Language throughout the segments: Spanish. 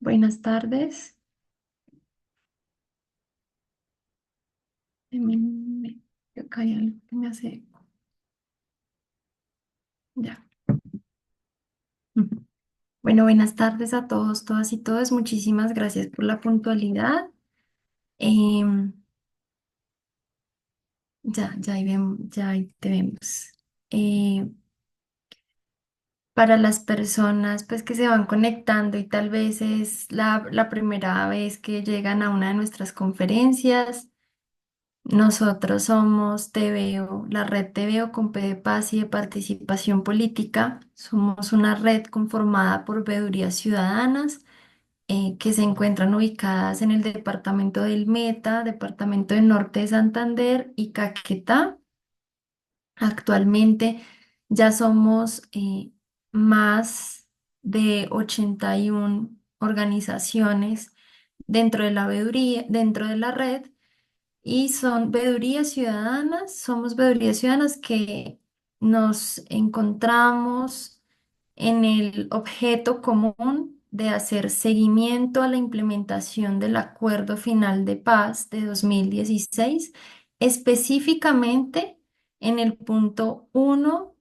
Buenas tardes. Acá hay algo que me hace eco. Ya. Ujú. Bueno, buenas tardes a todos, todas y todos. Muchísimas gracias por la puntualidad. Em, ya ahí ya ahí te vemos. Eh, para las personas pues que se van conectando y tal vez es la primera vez que llegan a una de nuestras conferencias. Nosotros somos TVO, la red TVO con P de Paz y de Participación Política. Somos una red conformada por veedurías ciudadanas que se encuentran ubicadas en el departamento del Meta, departamento del Norte de Santander y Caquetá. Actualmente ya somos más de 81 organizaciones dentro de la veeduría, dentro de la red y son veedurías ciudadanas, somos veedurías ciudadanas que nos encontramos en el objeto común de hacer seguimiento a la implementación del Acuerdo Final de Paz de 2016, específicamente en el punto uno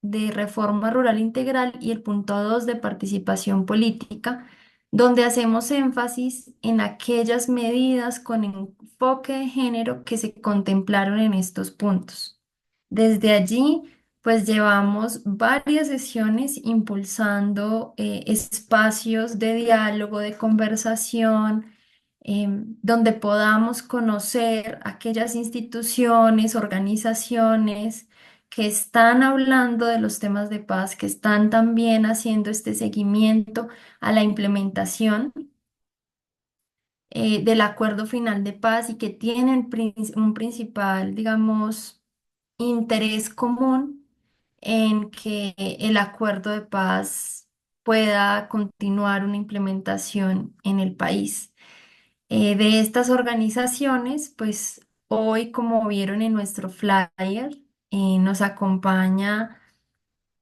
de reforma rural integral y el punto 2 de participación política, donde hacemos énfasis en aquellas medidas con enfoque de género que se contemplaron en estos puntos. Desde allí, pues llevamos varias sesiones impulsando espacios de diálogo, de conversación, donde podamos conocer aquellas instituciones, organizaciones, que están hablando de los temas de paz, que están también haciendo este seguimiento a la implementación del acuerdo final de paz y que tienen un principal, digamos, interés común en que el acuerdo de paz pueda continuar una implementación en el país. De estas organizaciones, pues hoy, como vieron en nuestro flyer, nos acompaña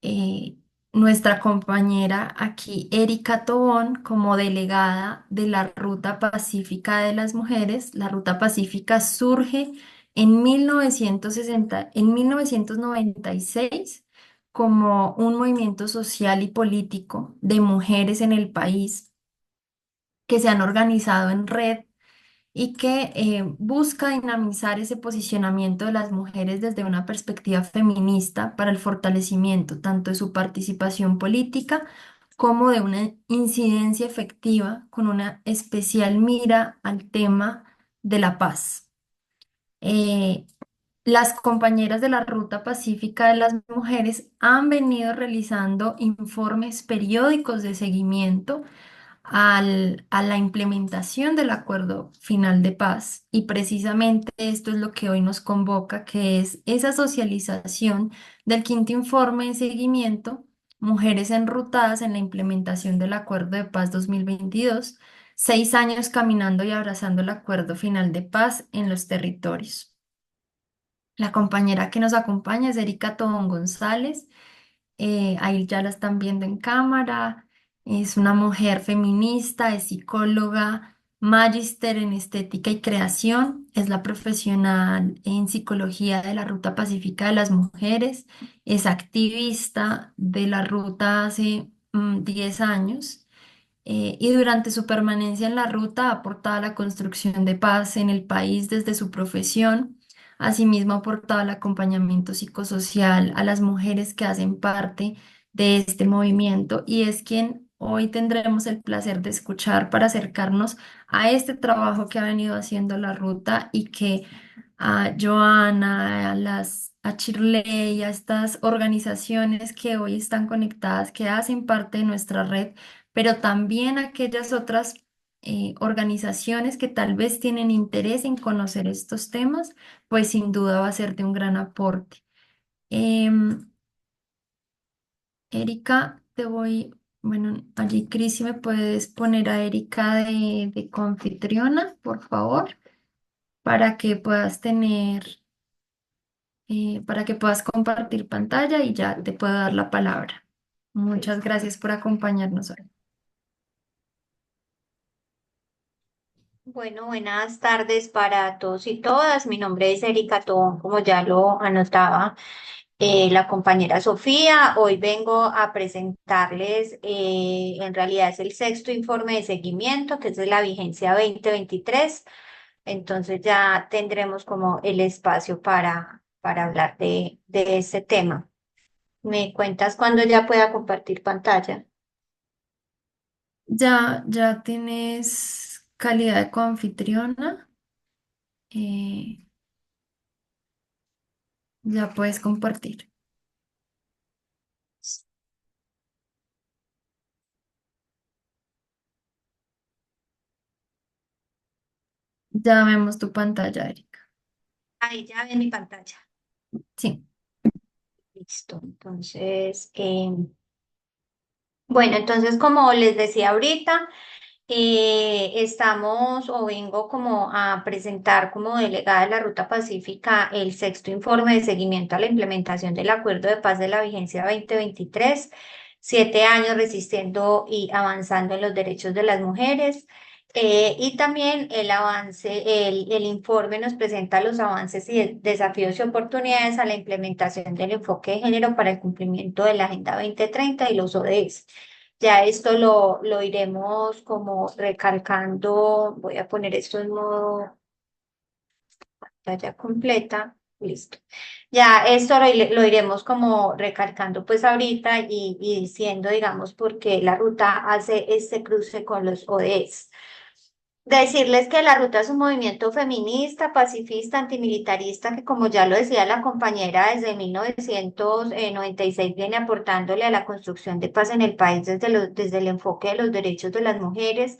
eh, nuestra compañera aquí, Erika Tobón, como delegada de la Ruta Pacífica de las Mujeres. La Ruta Pacífica surge en 1996 como un movimiento social y político de mujeres en el país que se han organizado en red y que busca dinamizar ese posicionamiento de las mujeres desde una perspectiva feminista para el fortalecimiento tanto de su participación política como de una incidencia efectiva con una especial mira al tema de la paz. Eh, las compañeras de la Ruta Pacífica de las Mujeres han venido realizando informes periódicos de seguimiento a la implementación del acuerdo final de paz. Y precisamente esto es lo que hoy nos convoca, que es esa socialización del quinto informe de seguimiento, Mujeres enrutadas en la implementación del acuerdo de paz 2022, 6 años caminando y abrazando el acuerdo final de paz en los territorios. La compañera que nos acompaña es Erika Tobón González. Ahí ya la están viendo en cámara. Es una mujer feminista, es psicóloga, magíster en estética y creación. Es la profesional en psicología de la Ruta Pacífica de las Mujeres. Es activista de la ruta hace 10 años. Y durante su permanencia en la ruta ha aportado a la construcción de paz en el país desde su profesión. Asimismo, ha aportado el acompañamiento psicosocial a las mujeres que hacen parte de este movimiento y es quien hoy tendremos el placer de escuchar para acercarnos a este trabajo que ha venido haciendo la ruta y que a Joana, a Chirley, a estas organizaciones que hoy están conectadas, que hacen parte de nuestra red, pero también aquellas otras organizaciones que tal vez tienen interés en conocer estos temas, pues sin duda va a ser de un gran aporte. Em, Erika, bueno, allí Cris, si me puedes poner a Erika de coanfitriona, por favor, para que puedas para que puedas compartir pantalla y ya te puedo dar la palabra. Muchas gracias por acompañarnos hoy. Bueno, buenas tardes para todos y todas. Mi nombre es Erika Tobón, como ya lo anotaba la compañera Sofía. Hoy vengo a presentarles, en realidad es el sexto informe de seguimiento, que es de la vigencia 2023. Entonces ya tendremos como el espacio para hablar de este tema. ¿Me cuentas cuándo ya pueda compartir pantalla? Ya tienes calidad de coanfitriona, eh, ya puedes compartir. Ya vemos tu pantalla, Erika. Ahí ya ven mi pantalla. Sí, Listo. Entonces, bueno, entonces como les decía ahorita, estamos o vengo como a presentar como delegada de la Ruta Pacífica el sexto informe de seguimiento a la implementación del Acuerdo de Paz de la Vigencia 2023, 7 años resistiendo y avanzando en los derechos de las mujeres. Y también el avance, el informe nos presenta los avances y desafíos y oportunidades a la implementación del enfoque de género para el cumplimiento de la Agenda 2030 y los ODS. Ya esto lo iremos como recalcando. Voy a poner esto en modo pantalla completa. Listo. Ya esto lo iremos como recalcando pues ahorita y diciendo, digamos, por qué la ruta hace este cruce con los ODS. Decirles que la ruta es un movimiento feminista, pacifista, antimilitarista, que como ya lo decía la compañera, desde 1996 viene aportándole a la construcción de paz en el país desde el enfoque de los derechos de las mujeres,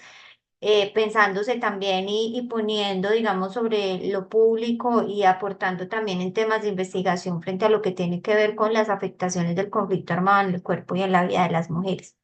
pensándose también y poniendo, digamos, sobre lo público y aportando también en temas de investigación frente a lo que tiene que ver con las afectaciones del conflicto armado en el cuerpo y en la vida de las mujeres.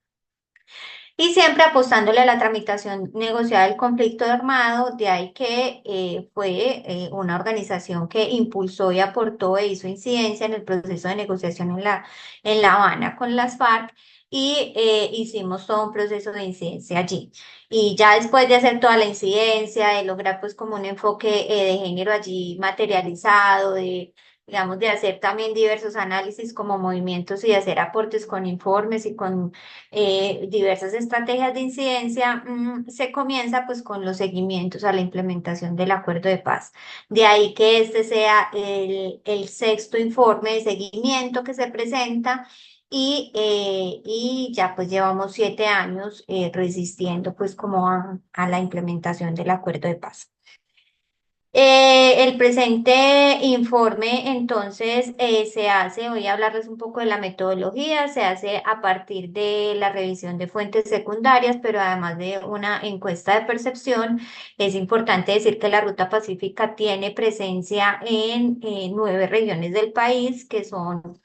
Y siempre apostándole a la tramitación negociada del conflicto armado, de ahí que fue una organización que impulsó y aportó e hizo incidencia en el proceso de negociación en La Habana con las FARC y hicimos todo un proceso de incidencia allí. Y ya después de hacer toda la incidencia, de lograr pues como un enfoque de género allí materializado, de digamos, de hacer también diversos análisis como movimientos y de hacer aportes con informes y con diversas estrategias de incidencia, se comienza pues con los seguimientos a la implementación del acuerdo de paz. De ahí que este sea el sexto informe de seguimiento que se presenta y ya pues llevamos 7 años resistiendo pues como a la implementación del acuerdo de paz. El presente informe, entonces, se hace, voy a hablarles un poco de la metodología, se hace a partir de la revisión de fuentes secundarias, pero además de una encuesta de percepción. Es importante decir que la Ruta Pacífica tiene presencia en 9 regiones del país, que son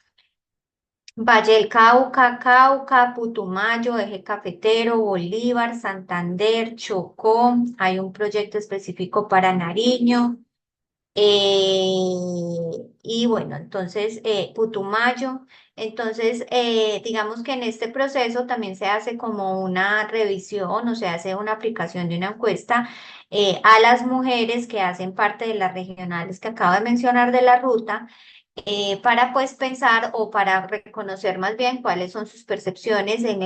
Valle del Cauca, Cauca, Putumayo, Eje Cafetero, Bolívar, Santander, Chocó. Hay un proyecto específico para Nariño. Y bueno, entonces Putumayo, entonces digamos que en este proceso también se hace como una revisión o se hace una aplicación de una encuesta a las mujeres que hacen parte de las regionales que acabo de mencionar de la ruta, para pues pensar o para reconocer más bien cuáles son sus percepciones en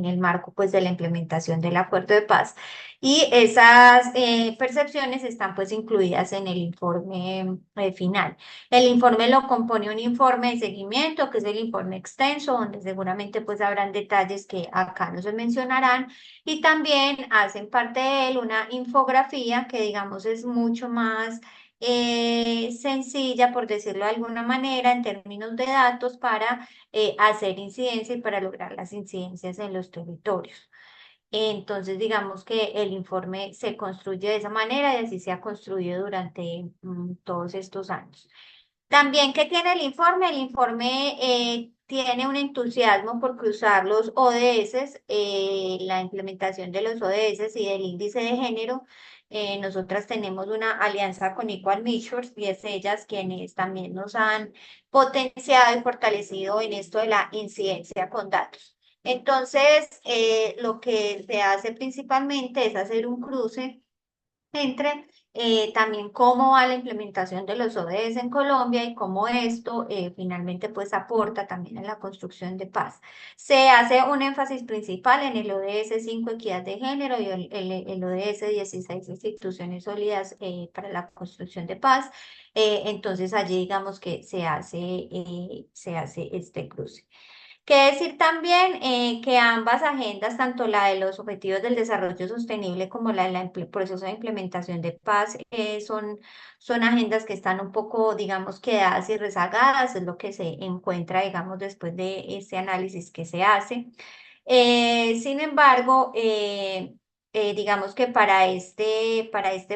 el marco pues de la implementación del acuerdo de paz. Y esas percepciones están pues incluidas en el informe final. El informe lo compone un informe de seguimiento, que es el informe extenso, donde seguramente pues habrán detalles que acá no se mencionarán. Y también hacen parte de él una infografía que digamos es mucho más sencilla, por decirlo de alguna manera, en términos de datos para hacer incidencia y para lograr las incidencias en los territorios. Entonces, digamos que el informe se construye de esa manera y así se ha construido durante todos estos años. También, ¿qué tiene el informe? El informe tiene un entusiasmo por cruzar los ODS, la implementación de los ODS y del índice de género. Nosotras tenemos una alianza con Equal Measures y es ellas quienes también nos han potenciado y fortalecido en esto de la incidencia con datos. Entonces, lo que se hace principalmente es hacer un cruce entre también cómo va la implementación de los ODS en Colombia y cómo esto finalmente pues aporta también en la construcción de paz. Se hace un énfasis principal en el ODS 5 equidad de género y el ODS 16 instituciones sólidas para la construcción de paz. Entonces allí digamos que se hace este cruce. Que decir también que ambas agendas, tanto la de los Objetivos del Desarrollo Sostenible como la del proceso de implementación de paz, son agendas que están un poco, digamos, quedadas y rezagadas, es lo que se encuentra, digamos, después de ese análisis que se hace. Sin embargo, digamos que para este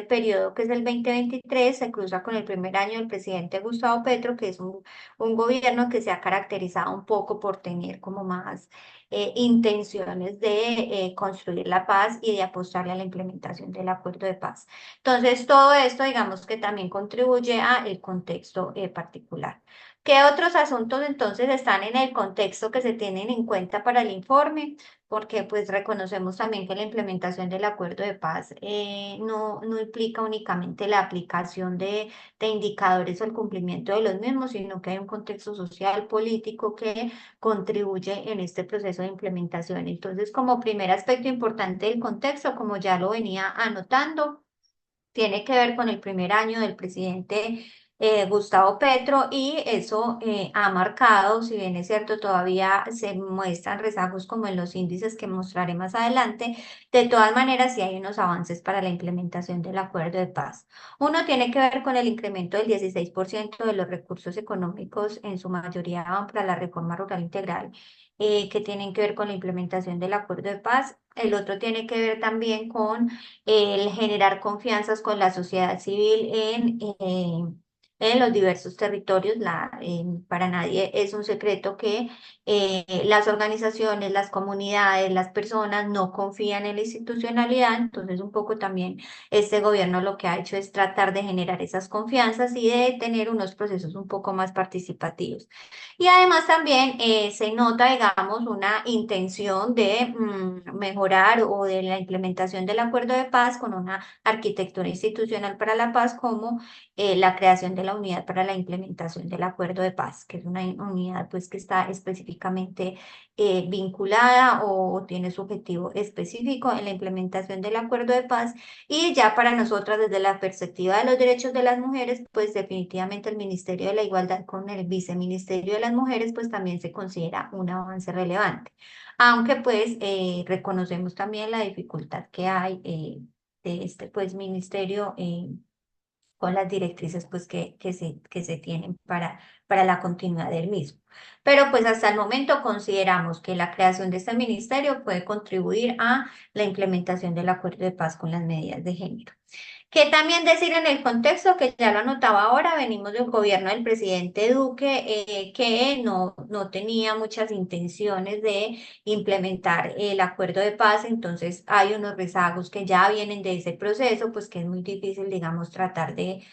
periodo que es el 2023 se cruza con el primer año del presidente Gustavo Petro, que es un gobierno que se ha caracterizado un poco por tener como más intenciones de construir la paz y de apostarle a la implementación del acuerdo de paz. Entonces, todo esto, digamos que también contribuye a el contexto particular. ¿Qué otros asuntos entonces están en el contexto que se tienen en cuenta para el informe? Porque pues reconocemos también que la implementación del acuerdo de paz no implica únicamente la aplicación de indicadores o el cumplimiento de los mismos, sino que hay un contexto social, político que contribuye en este proceso de implementación. Entonces, como primer aspecto importante del contexto, como ya lo venía anotando, tiene que ver con el primer año del presidente Gustavo Petro y eso ha marcado, si bien es cierto, todavía se muestran rezagos como en los índices que mostraré más adelante, de todas maneras sí hay unos avances para la implementación del acuerdo de paz. Uno tiene que ver con el incremento del 16% de los recursos económicos, en su mayoría para la reforma rural integral, que tienen que ver con la implementación del acuerdo de paz. El otro tiene que ver también con el generar confianzas con la sociedad civil en los diversos territorios. Para nadie es un secreto que las organizaciones, las comunidades, las personas no confían en la institucionalidad, entonces un poco también este gobierno lo que ha hecho es tratar de generar esas confianzas y de tener unos procesos un poco más participativos. Y además también se nota, digamos, una intención de mejorar o de la implementación del acuerdo de paz con una arquitectura institucional para la paz, como la creación de la unidad para la implementación del acuerdo de paz, que es una unidad pues que está específicamente vinculada o tiene su objetivo específico en la implementación del acuerdo de paz. Y ya para nosotras, desde la perspectiva de los derechos de las mujeres, pues definitivamente el Ministerio de la Igualdad con el Viceministerio de las Mujeres, pues también se considera un avance relevante. Aunque pues reconocemos también la dificultad que hay de este pues ministerio con las directrices pues que se tienen para la continuidad del mismo. Pero pues hasta el momento consideramos que la creación de este ministerio puede contribuir a la implementación del acuerdo de paz con las medidas de género. Que también decir en el contexto, que ya lo anotaba ahora, venimos de un gobierno del presidente Duque que no tenía muchas intenciones de implementar el acuerdo de paz, entonces hay unos rezagos que ya vienen de ese proceso, pues que es muy difícil, digamos, tratar de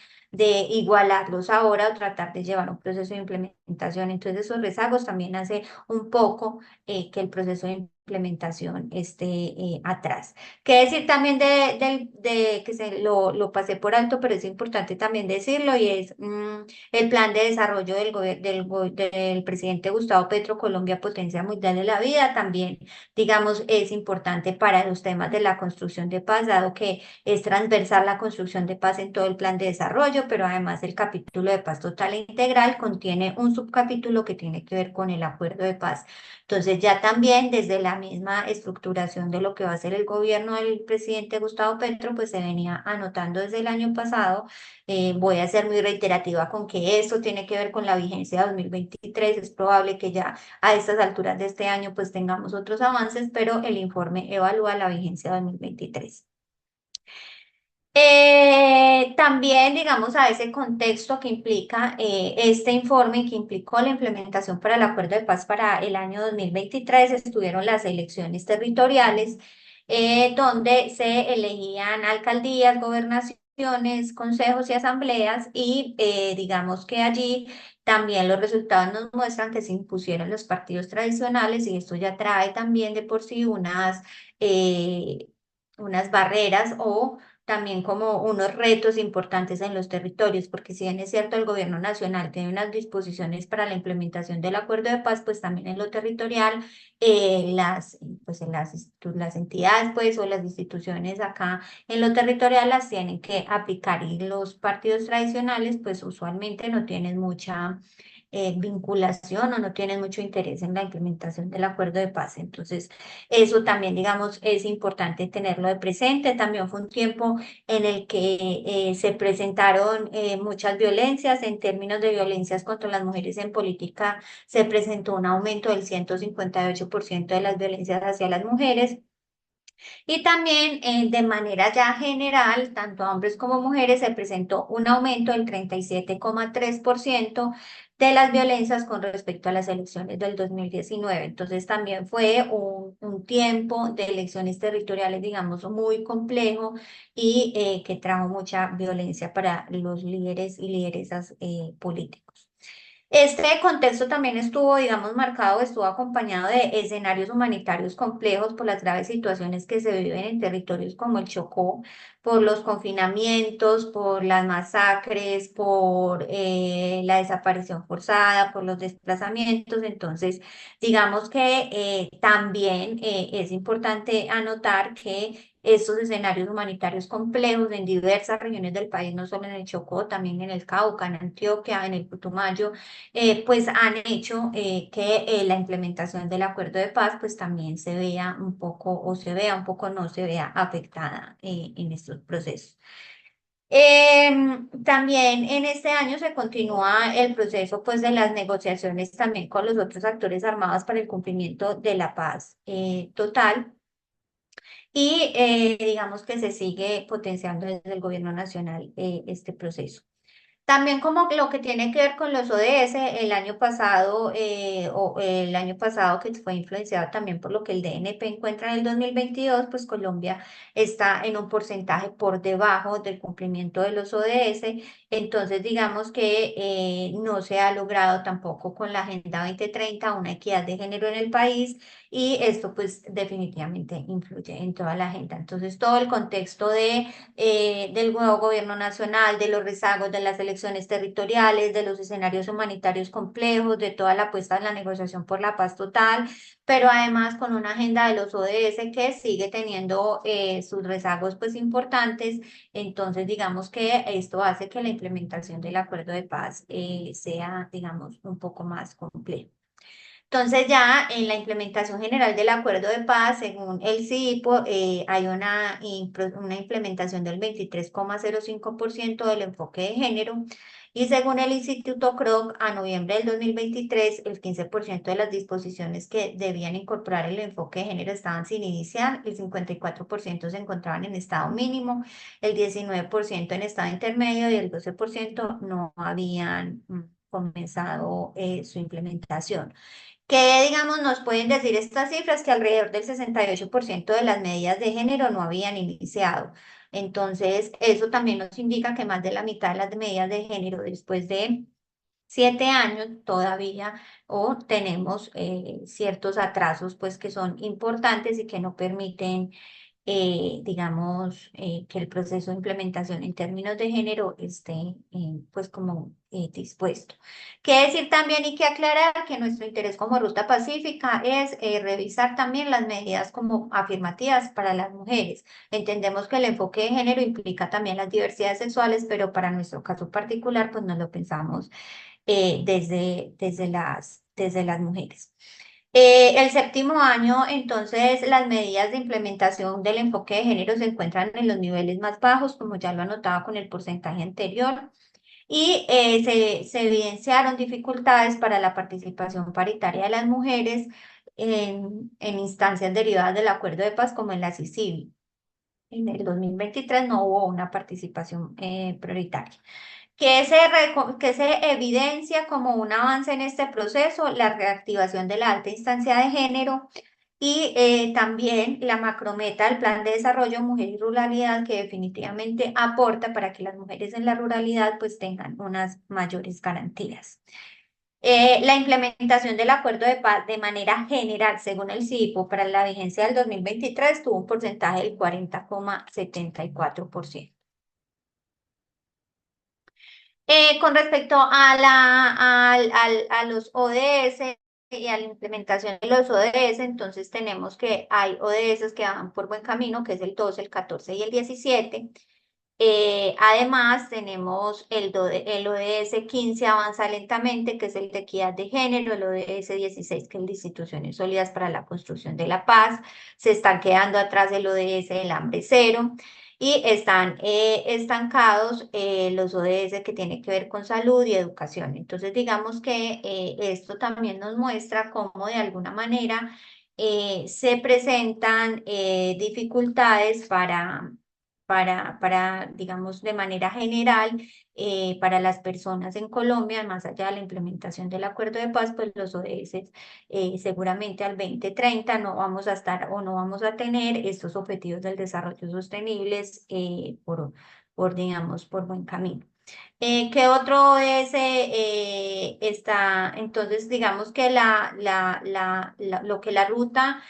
igualarlos ahora o tratar de llevar un proceso de implementación. Entonces esos rezagos también hace un poco que el proceso de implementación esté atrás. Qué decir también de que lo pasé por alto, pero es importante también decirlo, y es el plan de desarrollo del presidente Gustavo Petro, Colombia Potencia Mundial de la Vida, también, digamos, es importante para los temas de la construcción de paz, dado que es transversal la construcción de paz en todo el plan de desarrollo, pero además el capítulo de paz total e integral contiene un subcapítulo que tiene que ver con el acuerdo de paz. Entonces ya también desde la misma estructuración de lo que va a ser el gobierno del presidente Gustavo Petro, pues se venía anotando desde el año pasado. Voy a ser muy reiterativa con que esto tiene que ver con la vigencia 2023. Es probable que ya a estas alturas de este año pues tengamos otros avances, pero el informe evalúa la vigencia 2023. También, digamos, a ese contexto que implica este informe que implicó la implementación para el Acuerdo de Paz para el año 2023, estuvieron las elecciones territoriales, donde se elegían alcaldías, gobernaciones, consejos y asambleas, y digamos que allí también los resultados nos muestran que se impusieron los partidos tradicionales, y esto ya trae también de por sí unas barreras o también como unos retos importantes en los territorios, porque si bien es cierto, el gobierno nacional tiene unas disposiciones para la implementación del acuerdo de paz, pues también en lo territorial, pues en las entidades, pues, o las instituciones acá en lo territorial las tienen que aplicar y los partidos tradicionales, pues usualmente no tienen mucha vinculación o no tienen mucho interés en la implementación del acuerdo de paz. Entonces, eso también, digamos, es importante tenerlo de presente. También fue un tiempo en el que se presentaron muchas violencias. En términos de violencias contra las mujeres en política, se presentó un aumento del 158% de las violencias hacia las mujeres. Y también de manera ya general, tanto a hombres como mujeres, se presentó un aumento del 37,3% de las violencias con respecto a las elecciones del 2019. Entonces también fue un tiempo de elecciones territoriales, digamos, muy complejo y que trajo mucha violencia para los líderes y lideresas políticos. Este contexto también estuvo, digamos, marcado, estuvo acompañado de escenarios humanitarios complejos por las graves situaciones que se viven en territorios como el Chocó, por los confinamientos, por las masacres, por la desaparición forzada, por los desplazamientos. Entonces, digamos que también es importante anotar que estos escenarios humanitarios complejos en diversas regiones del país, no solo en el Chocó, también en el Cauca, en Antioquia, en el Putumayo, pues han hecho que la implementación del acuerdo de paz pues también se vea un poco o se vea un poco no se vea afectada en estos procesos. También en este año se continúa el proceso pues de las negociaciones también con los otros actores armados para el cumplimiento de la paz total y digamos que se sigue potenciando desde el gobierno nacional este proceso. También como lo que tiene que ver con los ODS, el año pasado que fue influenciado también por lo que el DNP encuentra en el 2022, pues Colombia está en un porcentaje por debajo del cumplimiento de los ODS. Entonces, digamos que no se ha logrado tampoco con la Agenda 2030 una equidad de género en el país y esto pues definitivamente influye en toda la agenda. Entonces, todo el contexto del nuevo gobierno nacional, de los rezagos de las elecciones territoriales, de los escenarios humanitarios complejos, de toda la apuesta en la negociación por la paz total, pero además con una agenda de los ODS que sigue teniendo sus rezagos pues importantes. Entonces, digamos que esto hace que la implementación del acuerdo de paz sea, digamos, un poco más compleja. Entonces ya en la implementación general del acuerdo de paz, según el CIPO, hay una implementación del 23,05% del enfoque de género y según el Instituto Kroc, a noviembre del 2023, el 15% de las disposiciones que debían incorporar el enfoque de género estaban sin iniciar, el 54% se encontraban en estado mínimo, el 19% en estado intermedio y el 12% no habían comenzado su implementación. ¿Qué, digamos, nos pueden decir estas cifras? Que alrededor del 68% de las medidas de género no habían iniciado. Entonces, eso también nos indica que más de la mitad de las medidas de género después de 7 años todavía o tenemos ciertos atrasos pues que son importantes y que no permiten digamos, que el proceso de implementación en términos de género esté, pues, como dispuesto. Qué decir también y que aclarar que nuestro interés como Ruta Pacífica es revisar también las medidas como afirmativas para las mujeres. Entendemos que el enfoque de género implica también las diversidades sexuales, pero para nuestro caso particular, pues no lo pensamos desde las mujeres. El séptimo año, entonces, las medidas de implementación del enfoque de género se encuentran en los niveles más bajos, como ya lo anotaba con el porcentaje anterior, y se evidenciaron dificultades para la participación paritaria de las mujeres en instancias derivadas del acuerdo de paz, como en la CICIG. En el 2023 no hubo una participación prioritaria que se evidencia como un avance en este proceso, la reactivación de la alta instancia de género y también la macrometa del Plan de Desarrollo Mujer y Ruralidad, que definitivamente aporta para que las mujeres en la ruralidad pues tengan unas mayores garantías. La implementación del acuerdo de paz de manera general, según el CIPO, para la vigencia del 2023 tuvo un porcentaje del 40,74%. Con respecto a, a los ODS y a la implementación de los ODS, entonces tenemos que hay ODS que van por buen camino, que es el 12, el 14 y el 17. Además, tenemos el ODS 15 avanza lentamente, que es el de equidad de género, el ODS 16, que es el de instituciones sólidas para la construcción de la paz. Se están quedando atrás el ODS del hambre cero y están estancados los ODS que tienen que ver con salud y educación. Entonces, digamos que esto también nos muestra cómo de alguna manera se presentan dificultades digamos, de manera general, para las personas en Colombia, más allá de la implementación del acuerdo de paz, pues los ODS seguramente al 2030 no vamos a estar o no vamos a tener estos objetivos del desarrollo sostenibles digamos, por buen camino. ¿Qué otro es, está? Entonces, digamos que lo que la ruta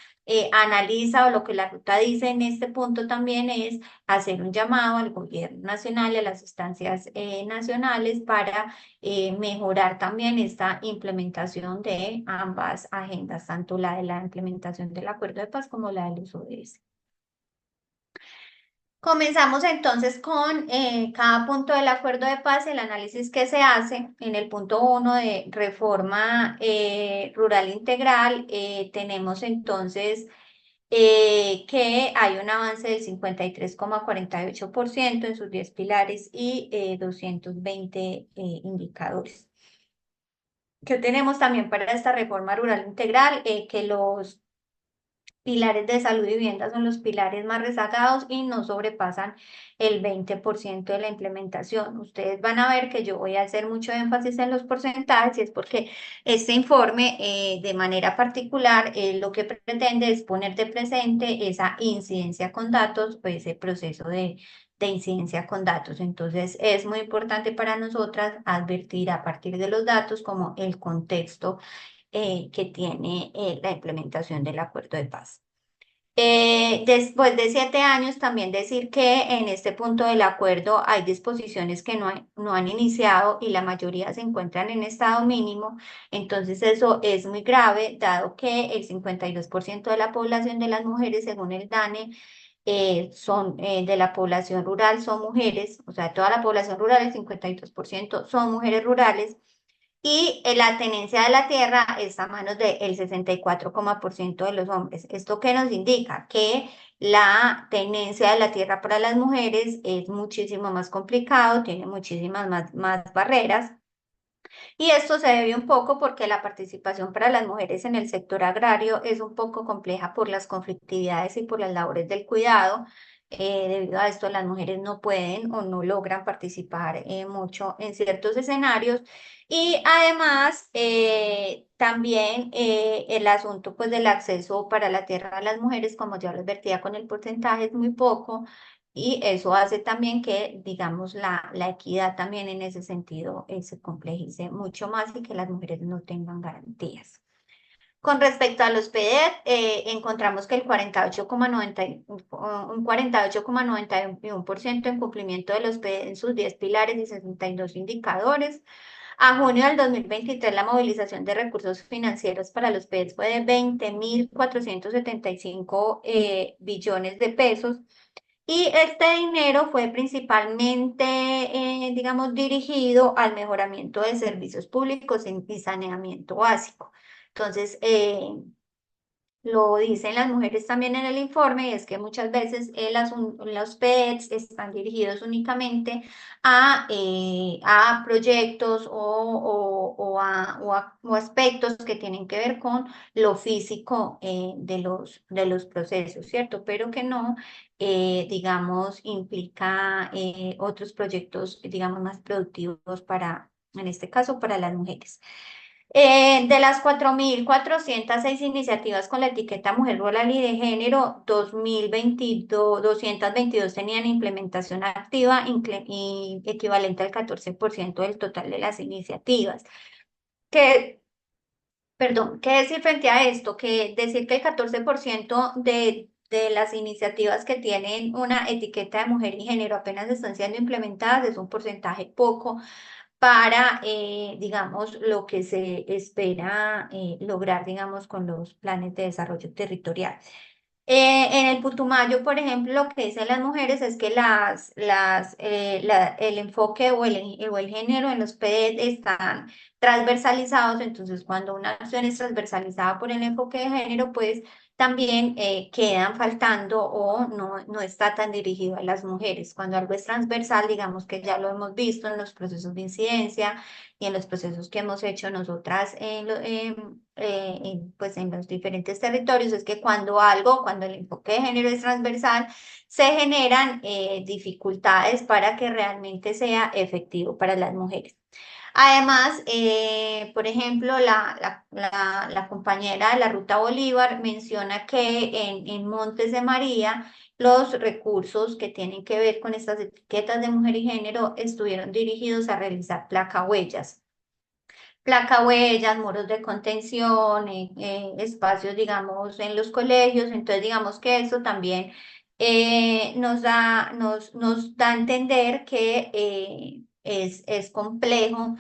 analiza o lo que la ruta dice en este punto también es hacer un llamado al gobierno nacional y a las instancias nacionales para mejorar también esta implementación de ambas agendas, tanto la de la implementación del acuerdo de paz como la de los ODS. Comenzamos entonces con cada punto del acuerdo de paz, el análisis que se hace. En el punto 1 de reforma rural integral, tenemos entonces que hay un avance del 53,48% en sus 10 pilares y 220 indicadores. ¿Qué tenemos también para esta reforma rural integral? Que los pilares de salud y vivienda son los pilares más rezagados y no sobrepasan el 20% de la implementación. Ustedes van a ver que yo voy a hacer mucho énfasis en los porcentajes y es porque este informe de manera particular lo que pretende es poner de presente esa incidencia con datos o ese proceso de incidencia con datos. Entonces es muy importante para nosotras advertir a partir de los datos como el contexto que tiene la implementación del acuerdo de paz. Después de 7 años, también decir que en este punto del acuerdo hay disposiciones que no han iniciado y la mayoría se encuentran en estado mínimo. Entonces eso es muy grave, dado que el 52% de la población de las mujeres, según el DANE, son de la población rural, son mujeres, o sea, toda la población rural, el 52% son mujeres rurales. Y la tenencia de la tierra está a manos del 64% de los hombres. ¿Esto qué nos indica? Que la tenencia de la tierra para las mujeres es muchísimo más complicado, tiene muchísimas más barreras. Y esto se debe un poco porque la participación para las mujeres en el sector agrario es un poco compleja por las conflictividades y por las labores del cuidado. Debido a esto, las mujeres no pueden o no logran participar mucho en ciertos escenarios. Y además, también el asunto pues, del acceso para la tierra a las mujeres, como ya lo advertía con el porcentaje, es muy poco. Y eso hace también que, digamos, la equidad también en ese sentido se complejice mucho más y que las mujeres no tengan garantías. Con respecto a los PEDET, encontramos que el 48,91% en cumplimiento de los PEDET en sus 10 pilares y 62 indicadores. A junio del 2023, la movilización de recursos financieros para los PEDET fue de 20.475 billones de pesos y este dinero fue principalmente, digamos, dirigido al mejoramiento de servicios públicos y saneamiento básico. Entonces, lo dicen las mujeres también en el informe, y es que muchas veces los PETs están dirigidos únicamente a proyectos o aspectos que tienen que ver con lo físico de los procesos, ¿cierto? Pero que no, digamos, implica otros proyectos, digamos, más productivos para, en este caso, para las mujeres. De las 4.406 iniciativas con la etiqueta Mujer Rural y de Género, 222 tenían implementación activa y equivalente al 14% del total de las iniciativas. Que, perdón, ¿qué decir frente a esto? Que decir que el 14% de las iniciativas que tienen una etiqueta de mujer y género apenas están siendo implementadas es un porcentaje poco para, digamos, lo que se espera lograr, digamos, con los planes de desarrollo territorial. En el Putumayo, por ejemplo, lo que dicen las mujeres es que el enfoque o el género en los PED están transversalizados, entonces cuando una acción es transversalizada por el enfoque de género, pues también quedan faltando o no está tan dirigido a las mujeres. Cuando algo es transversal, digamos que ya lo hemos visto en los procesos de incidencia y en los procesos que hemos hecho nosotras pues en los diferentes territorios, es que cuando el enfoque de género es transversal, se generan dificultades para que realmente sea efectivo para las mujeres. Además, por ejemplo, la compañera de la Ruta Bolívar menciona que en Montes de María los recursos que tienen que ver con estas etiquetas de mujer y género estuvieron dirigidos a realizar placa huellas, muros de contención, espacios, digamos, en los colegios. Entonces, digamos que eso también nos da a entender que es complejo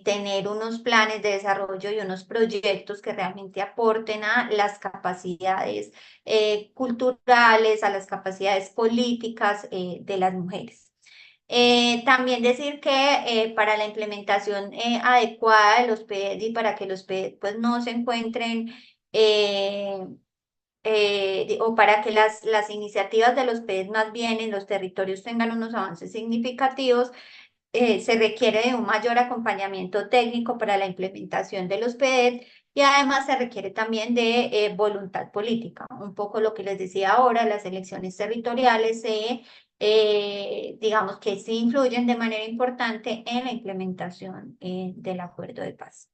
tener unos planes de desarrollo y unos proyectos que realmente aporten a las capacidades culturales, a las capacidades políticas de las mujeres. También decir que para la implementación adecuada de los PED y para que los PED pues, no se encuentren eh, o para que las iniciativas de los PED más bien en los territorios tengan unos avances significativos, se requiere de un mayor acompañamiento técnico para la implementación de los PED y además se requiere también de voluntad política. Un poco lo que les decía ahora, las elecciones territoriales digamos que sí influyen de manera importante en la implementación del acuerdo de paz.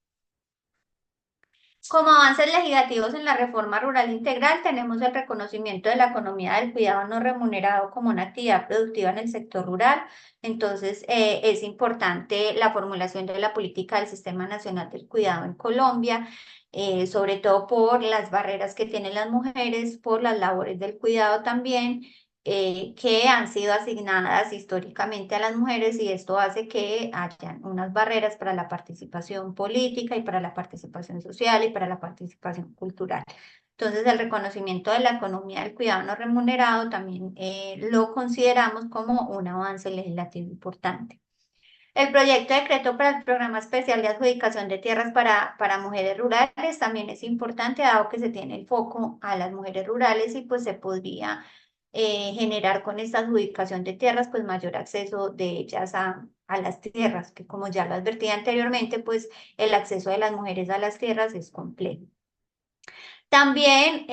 Como avances legislativos en la reforma rural integral, tenemos el reconocimiento de la economía del cuidado no remunerado como una actividad productiva en el sector rural. Entonces, es importante la formulación de la política del Sistema Nacional del Cuidado en Colombia, sobre todo por las barreras que tienen las mujeres, por las labores del cuidado también que han sido asignadas históricamente a las mujeres y esto hace que hayan unas barreras para la participación política y para la participación social y para la participación cultural. Entonces, el reconocimiento de la economía del cuidado no remunerado también lo consideramos como un avance legislativo importante. El proyecto de decreto para el programa especial de adjudicación de tierras para mujeres rurales también es importante, dado que se tiene el foco a las mujeres rurales y pues se podría generar con esta adjudicación de tierras pues mayor acceso de ellas a las tierras, que como ya lo advertí anteriormente, pues el acceso de las mujeres a las tierras es complejo. También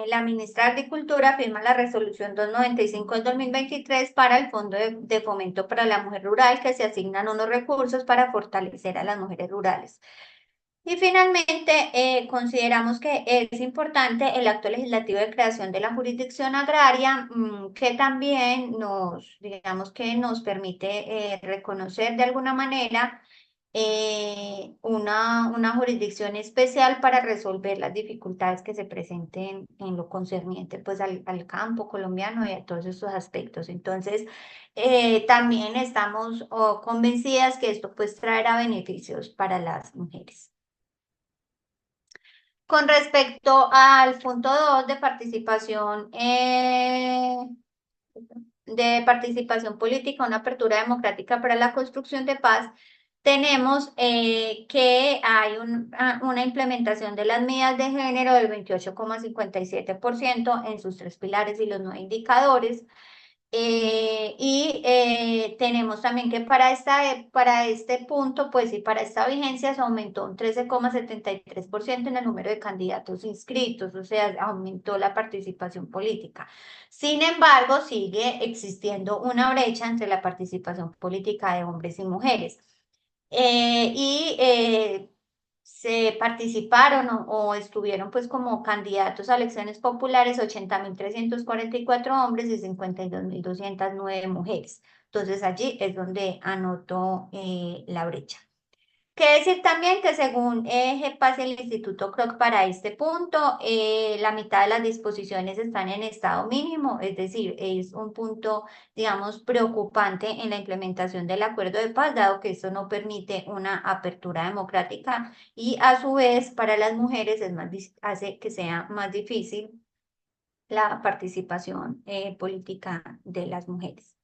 la ministra de Agricultura firma la resolución 295 del 2023 para el Fondo de Fomento para la Mujer Rural, que se asignan unos recursos para fortalecer a las mujeres rurales. Y finalmente, consideramos que es importante el acto legislativo de creación de la jurisdicción agraria, que también digamos que nos permite reconocer de alguna manera una jurisdicción especial para resolver las dificultades que se presenten en lo concerniente pues al campo colombiano y a todos estos aspectos. Entonces, también estamos convencidas que esto pues traerá beneficios para las mujeres. Con respecto al punto 2 de participación política, una apertura democrática para la construcción de paz, tenemos que hay una implementación de las medidas de género del 28,57% en sus tres pilares y los nueve indicadores. Tenemos también que para este punto, pues y para esta vigencia se aumentó un 13,73% en el número de candidatos inscritos, o sea, aumentó la participación política. Sin embargo, sigue existiendo una brecha entre la participación política de hombres y mujeres. Se participaron o estuvieron pues como candidatos a elecciones populares 80.344 hombres y 52.209 mujeres. Entonces allí es donde anoto la brecha. Que decir también que según GEPAS y el Instituto Kroc para este punto, la mitad de las disposiciones están en estado mínimo, es decir, es un punto, digamos, preocupante en la implementación del acuerdo de paz, dado que esto no permite una apertura democrática y a su vez para las mujeres hace que sea más difícil la participación política de las mujeres.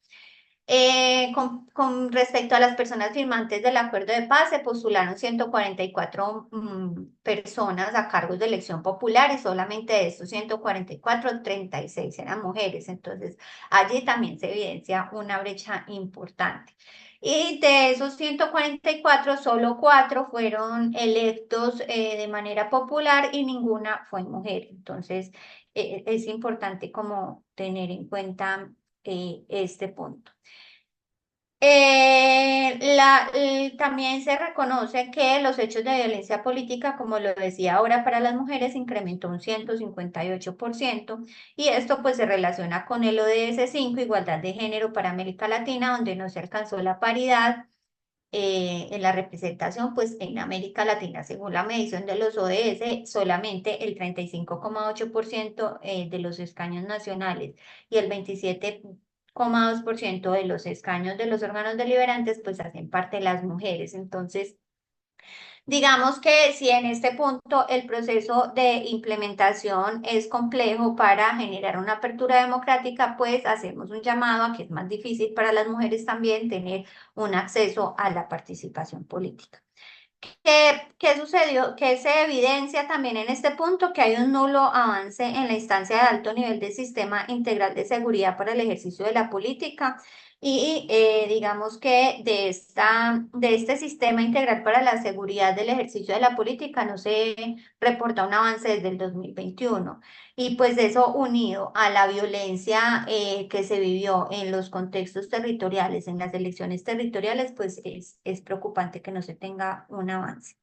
Con respecto a las personas firmantes del acuerdo de paz, se postularon 144 personas a cargos de elección popular y solamente de estos 144, 36 eran mujeres. Entonces, allí también se evidencia una brecha importante. Y de esos 144, solo 4 fueron electos de manera popular y ninguna fue mujer. Entonces, es importante como tener en cuenta este punto. También se reconoce que los hechos de violencia política, como lo decía ahora, para las mujeres incrementó un 158% y esto pues se relaciona con el ODS 5, Igualdad de Género para América Latina, donde no se alcanzó la paridad en la representación, pues en América Latina, según la medición de los ODS, solamente el 35,8% de los escaños nacionales y el 27,2% de los escaños de los órganos deliberantes, pues hacen parte de las mujeres. Entonces, digamos que si en este punto el proceso de implementación es complejo para generar una apertura democrática, pues hacemos un llamado a que es más difícil para las mujeres también tener un acceso a la participación política. ¿Qué sucedió? Que se evidencia también en este punto que hay un nulo avance en la instancia de alto nivel del sistema integral de seguridad para el ejercicio de la política y digamos que de este sistema integral para la seguridad del ejercicio de la política no se reporta un avance desde el 2021. Y pues eso unido a la violencia que se vivió en los contextos territoriales, en las elecciones territoriales, pues es preocupante que no se tenga un avance.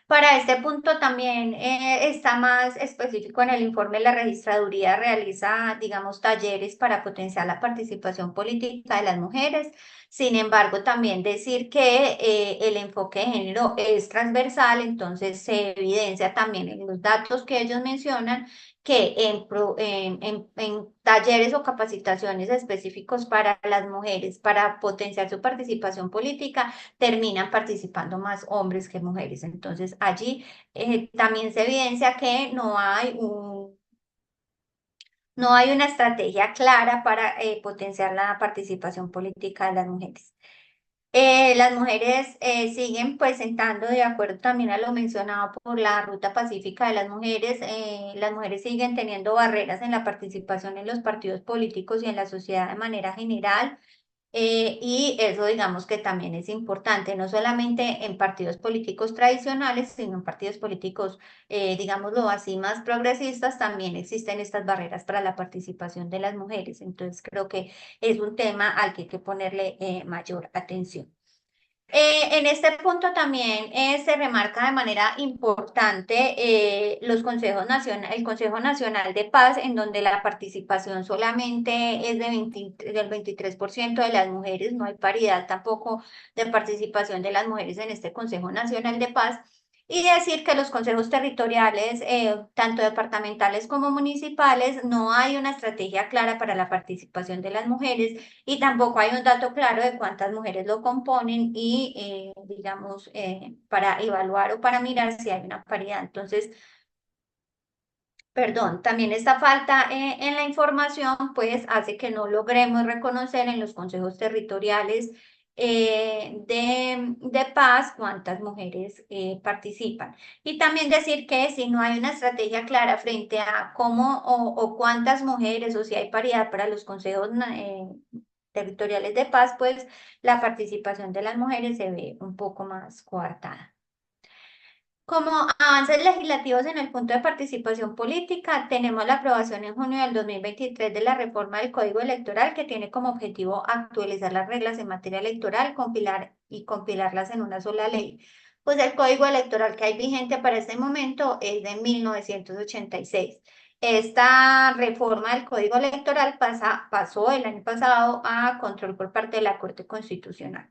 Para este punto también está más específico en el informe, la registraduría realiza, digamos, talleres para potenciar la participación política de las mujeres. Sin embargo, también decir que el enfoque de género es transversal, entonces se evidencia también en los datos que ellos mencionan que en talleres o capacitaciones específicos para las mujeres, para potenciar su participación política, terminan participando más hombres que mujeres. Entonces, allí también se evidencia que no hay una estrategia clara para potenciar la participación política de las mujeres. Las mujeres siguen presentando, de acuerdo también a lo mencionado por la Ruta Pacífica de las mujeres siguen teniendo barreras en la participación en los partidos políticos y en la sociedad de manera general. Y eso digamos que también es importante, no solamente en partidos políticos tradicionales, sino en partidos políticos, digámoslo así, más progresistas, también existen estas barreras para la participación de las mujeres. Entonces creo que es un tema al que hay que ponerle mayor atención. En este punto también se remarca de manera importante el Consejo Nacional de Paz, en donde la participación solamente es del 23% de las mujeres, no hay paridad tampoco de participación de las mujeres en este Consejo Nacional de Paz. Y decir que los consejos territoriales, tanto departamentales como municipales, no hay una estrategia clara para la participación de las mujeres y tampoco hay un dato claro de cuántas mujeres lo componen y, digamos, para evaluar o para mirar si hay una paridad. Entonces, perdón, también esta falta en la información, pues, hace que no logremos reconocer en los consejos territoriales de paz cuántas mujeres participan. Y también decir que si no hay una estrategia clara frente a cómo o cuántas mujeres o si hay paridad para los consejos territoriales de paz, pues la participación de las mujeres se ve un poco más coartada. Como avances legislativos en el punto de participación política, tenemos la aprobación en junio del 2023 de la reforma del Código Electoral que tiene como objetivo actualizar las reglas en materia electoral, compilarlas en una sola ley. Pues el Código Electoral que hay vigente para este momento es de 1986. Esta reforma del Código Electoral pasó el año pasado a control por parte de la Corte Constitucional.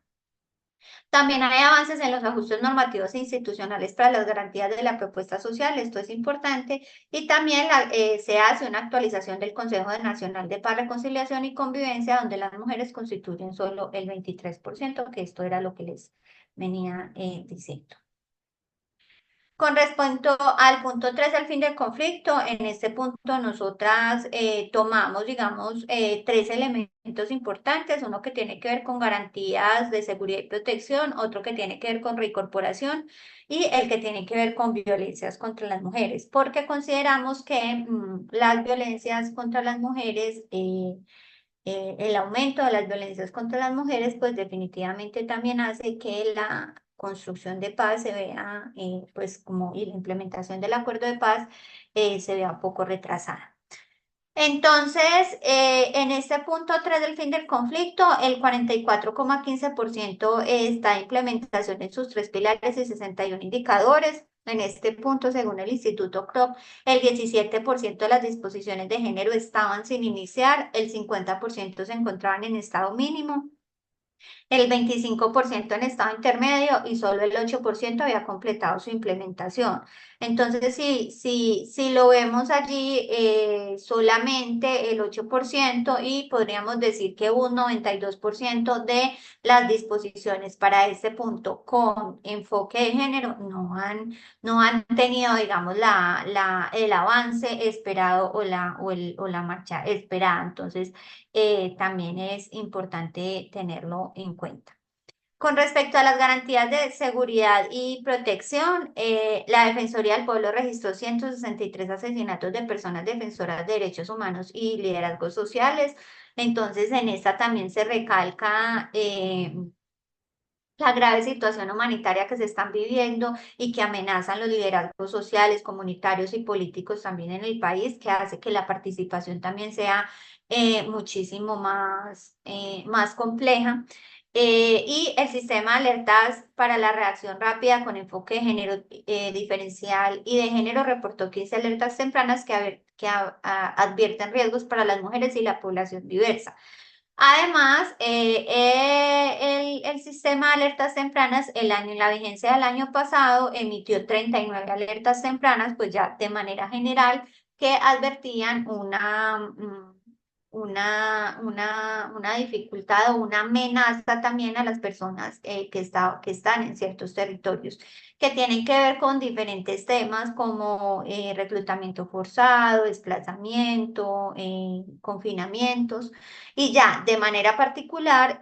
También hay avances en los ajustes normativos e institucionales para las garantías de la propuesta social, esto es importante, y también se hace una actualización del Consejo Nacional de Paz, Reconciliación y Convivencia, donde las mujeres constituyen solo el 23%, que esto era lo que les venía diciendo. Con respecto al punto 3, el fin del conflicto, en este punto nosotras tomamos, digamos, tres elementos importantes, uno que tiene que ver con garantías de seguridad y protección, otro que tiene que ver con reincorporación y el que tiene que ver con violencias contra las mujeres, porque consideramos que las violencias contra las mujeres, el aumento de las violencias contra las mujeres, pues definitivamente también hace que la construcción de paz se vea, pues como y la implementación del acuerdo de paz se vea un poco retrasada. Entonces, en este punto 3 del fin del conflicto, el 44,15% está en implementación en sus tres pilares y 61 indicadores. En este punto, según el Instituto CROP, el 17% de las disposiciones de género estaban sin iniciar, el 50% se encontraban en estado mínimo, el 25% en estado intermedio y solo el 8% había completado su implementación. Entonces, si lo vemos allí, solamente el 8% y podríamos decir que un 92% de las disposiciones para este punto con enfoque de género no han tenido, digamos, el avance esperado o la marcha esperada. Entonces, también es importante tenerlo en cuenta. Con respecto a las garantías de seguridad y protección, la Defensoría del Pueblo registró 163 asesinatos de personas defensoras de derechos humanos y liderazgos sociales. Entonces, en esta también se recalca la grave situación humanitaria que se están viviendo y que amenazan los liderazgos sociales, comunitarios y políticos también en el país, que hace que la participación también sea muchísimo más compleja. Y el sistema de alertas para la reacción rápida con enfoque de género diferencial y de género reportó 15 alertas tempranas que advierten riesgos para las mujeres y la población diversa. Además, el sistema de alertas tempranas, en la vigencia del año pasado, emitió 39 alertas tempranas, pues ya de manera general, que advertían una dificultad o una amenaza también a las personas que están en ciertos territorios, que tienen que ver con diferentes temas como reclutamiento forzado, desplazamiento, confinamientos. Y ya, de manera particular,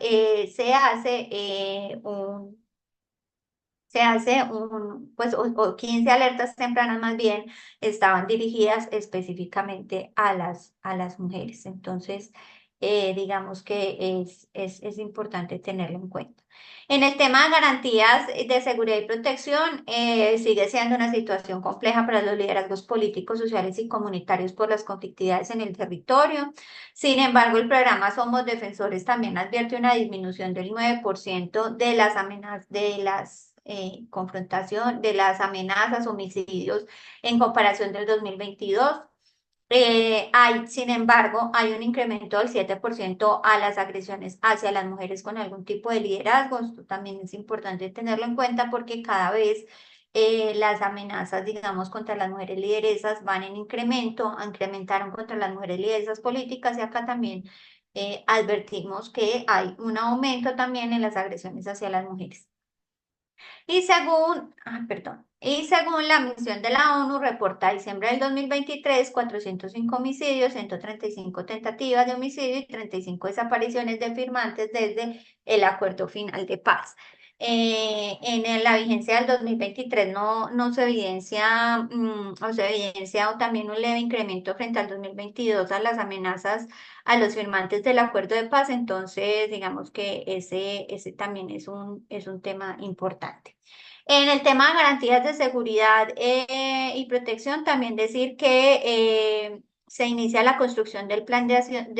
pues, o 15 alertas tempranas más bien, estaban dirigidas específicamente a las mujeres. Entonces, digamos que es importante tenerlo en cuenta. En el tema de garantías de seguridad y protección, sigue siendo una situación compleja para los liderazgos políticos, sociales y comunitarios por las conflictividades en el territorio. Sin embargo, el programa Somos Defensores también advierte una disminución del 9% de las amenazas, de las confrontación, de las amenazas, homicidios en comparación del 2022. Sin embargo, hay un incremento del 7% a las agresiones hacia las mujeres con algún tipo de liderazgo. Esto también es importante tenerlo en cuenta porque cada vez las amenazas, digamos, contra las mujeres lideresas van en incremento, incrementaron contra las mujeres lideresas políticas y acá también advertimos que hay un aumento también en las agresiones hacia las mujeres. Y según la misión de la ONU, reporta a diciembre del 2023 405 homicidios, 135 tentativas de homicidio y 35 desapariciones de firmantes desde el acuerdo final de paz. La vigencia del 2023 no se evidencia, o se evidencia también un leve incremento frente al 2022 a las amenazas a los firmantes del acuerdo de paz, entonces digamos que ese también es un tema importante. En el tema de garantías de seguridad y protección, también decir que se inicia la construcción del plan de acción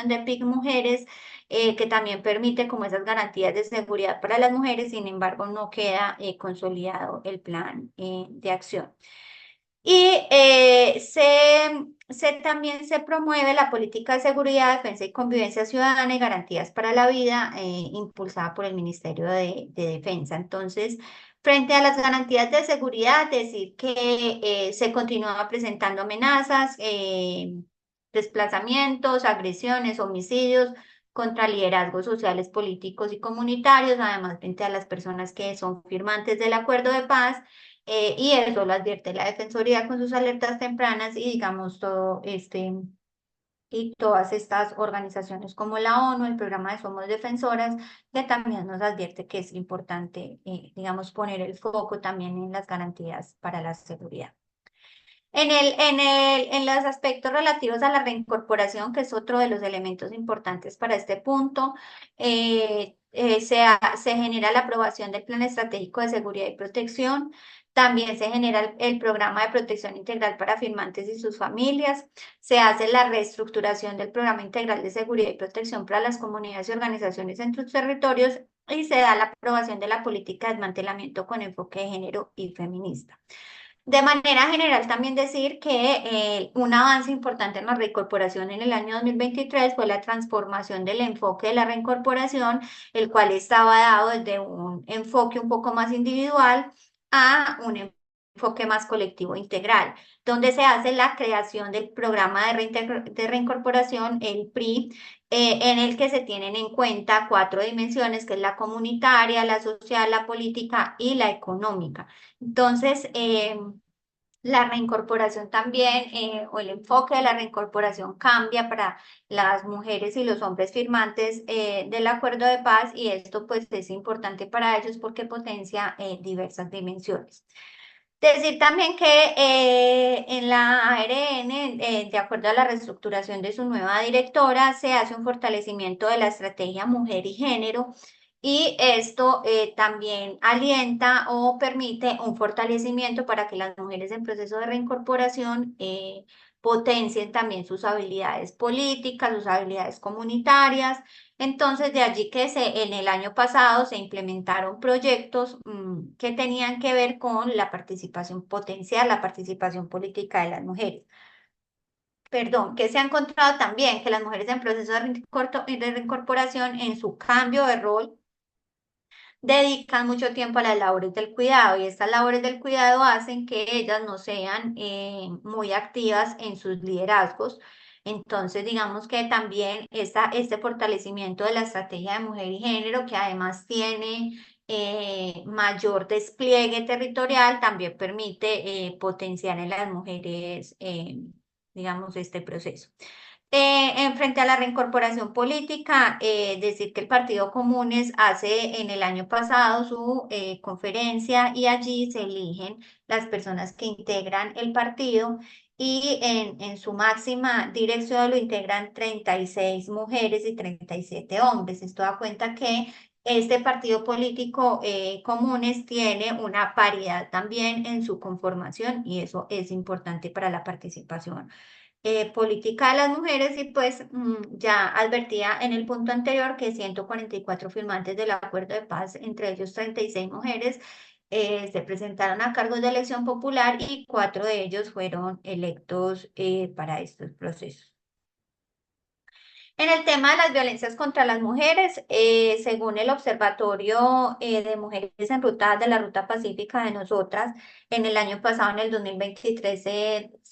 de PIC Mujeres, que también permite como esas garantías de seguridad para las mujeres, sin embargo, no queda consolidado el plan de acción. Y también se promueve la política de seguridad, defensa y convivencia ciudadana y garantías para la vida, impulsada por el Ministerio de Defensa. Entonces, frente a las garantías de seguridad, decir que se continúan presentando amenazas, desplazamientos, agresiones, homicidios contra liderazgos sociales, políticos y comunitarios, además frente a las personas que son firmantes del acuerdo de paz. Y eso lo advierte la Defensoría con sus alertas tempranas y digamos todo y todas estas organizaciones como la ONU, el programa de Somos Defensoras, que también nos advierte que es importante, digamos, poner el foco también en las garantías para la seguridad. En los aspectos relativos a la reincorporación, que es otro de los elementos importantes para este punto, se genera la aprobación del Plan Estratégico de Seguridad y Protección. También se genera el programa de protección integral para firmantes y sus familias. Se hace la reestructuración del programa integral de seguridad y protección para las comunidades y organizaciones en sus territorios y se da la aprobación de la política de desmantelamiento con enfoque de género y feminista. De manera general, también decir que un avance importante en la reincorporación en el año 2023 fue la transformación del enfoque de la reincorporación, el cual estaba dado desde un enfoque un poco más individual a un enfoque más colectivo e integral, donde se hace la creación del programa de reincorporación, el PRI, en el que se tienen en cuenta cuatro dimensiones, que es la comunitaria, la social, la política y la económica. Entonces, la reincorporación también, o el enfoque de la reincorporación cambia para las mujeres y los hombres firmantes del acuerdo de paz y esto pues es importante para ellos porque potencia diversas dimensiones. Decir también que en la ARN, de acuerdo a la reestructuración de su nueva directora, se hace un fortalecimiento de la estrategia mujer y género y esto también alienta o permite un fortalecimiento para que las mujeres en proceso de reincorporación potencien también sus habilidades políticas, sus habilidades comunitarias. Entonces, de allí que en el año pasado se implementaron proyectos que tenían que ver con la participación potencial, la participación política de las mujeres. Perdón, que se ha encontrado también que las mujeres en proceso de reincorporación en su cambio de rol dedican mucho tiempo a las labores del cuidado y estas labores del cuidado hacen que ellas no sean muy activas en sus liderazgos. Entonces, digamos que también este fortalecimiento de la estrategia de mujer y género, que además tiene mayor despliegue territorial, también permite potenciar en las mujeres, digamos, este proceso. En frente a la reincorporación política, decir que el Partido Comunes hace en el año pasado su conferencia y allí se eligen las personas que integran el partido y en su máxima dirección lo integran 36 mujeres y 37 hombres. Esto da cuenta que este partido político Comunes tiene una paridad también en su conformación y eso es importante para la participación política de las mujeres y pues ya advertía en el punto anterior que 144 firmantes del acuerdo de paz, entre ellos 36 mujeres, se presentaron a cargos de elección popular y cuatro de ellos fueron electos para estos procesos. En el tema de las violencias contra las mujeres, según el Observatorio de Mujeres Enrutadas de la Ruta Pacífica de Nosotras, en el año pasado, en el 2023,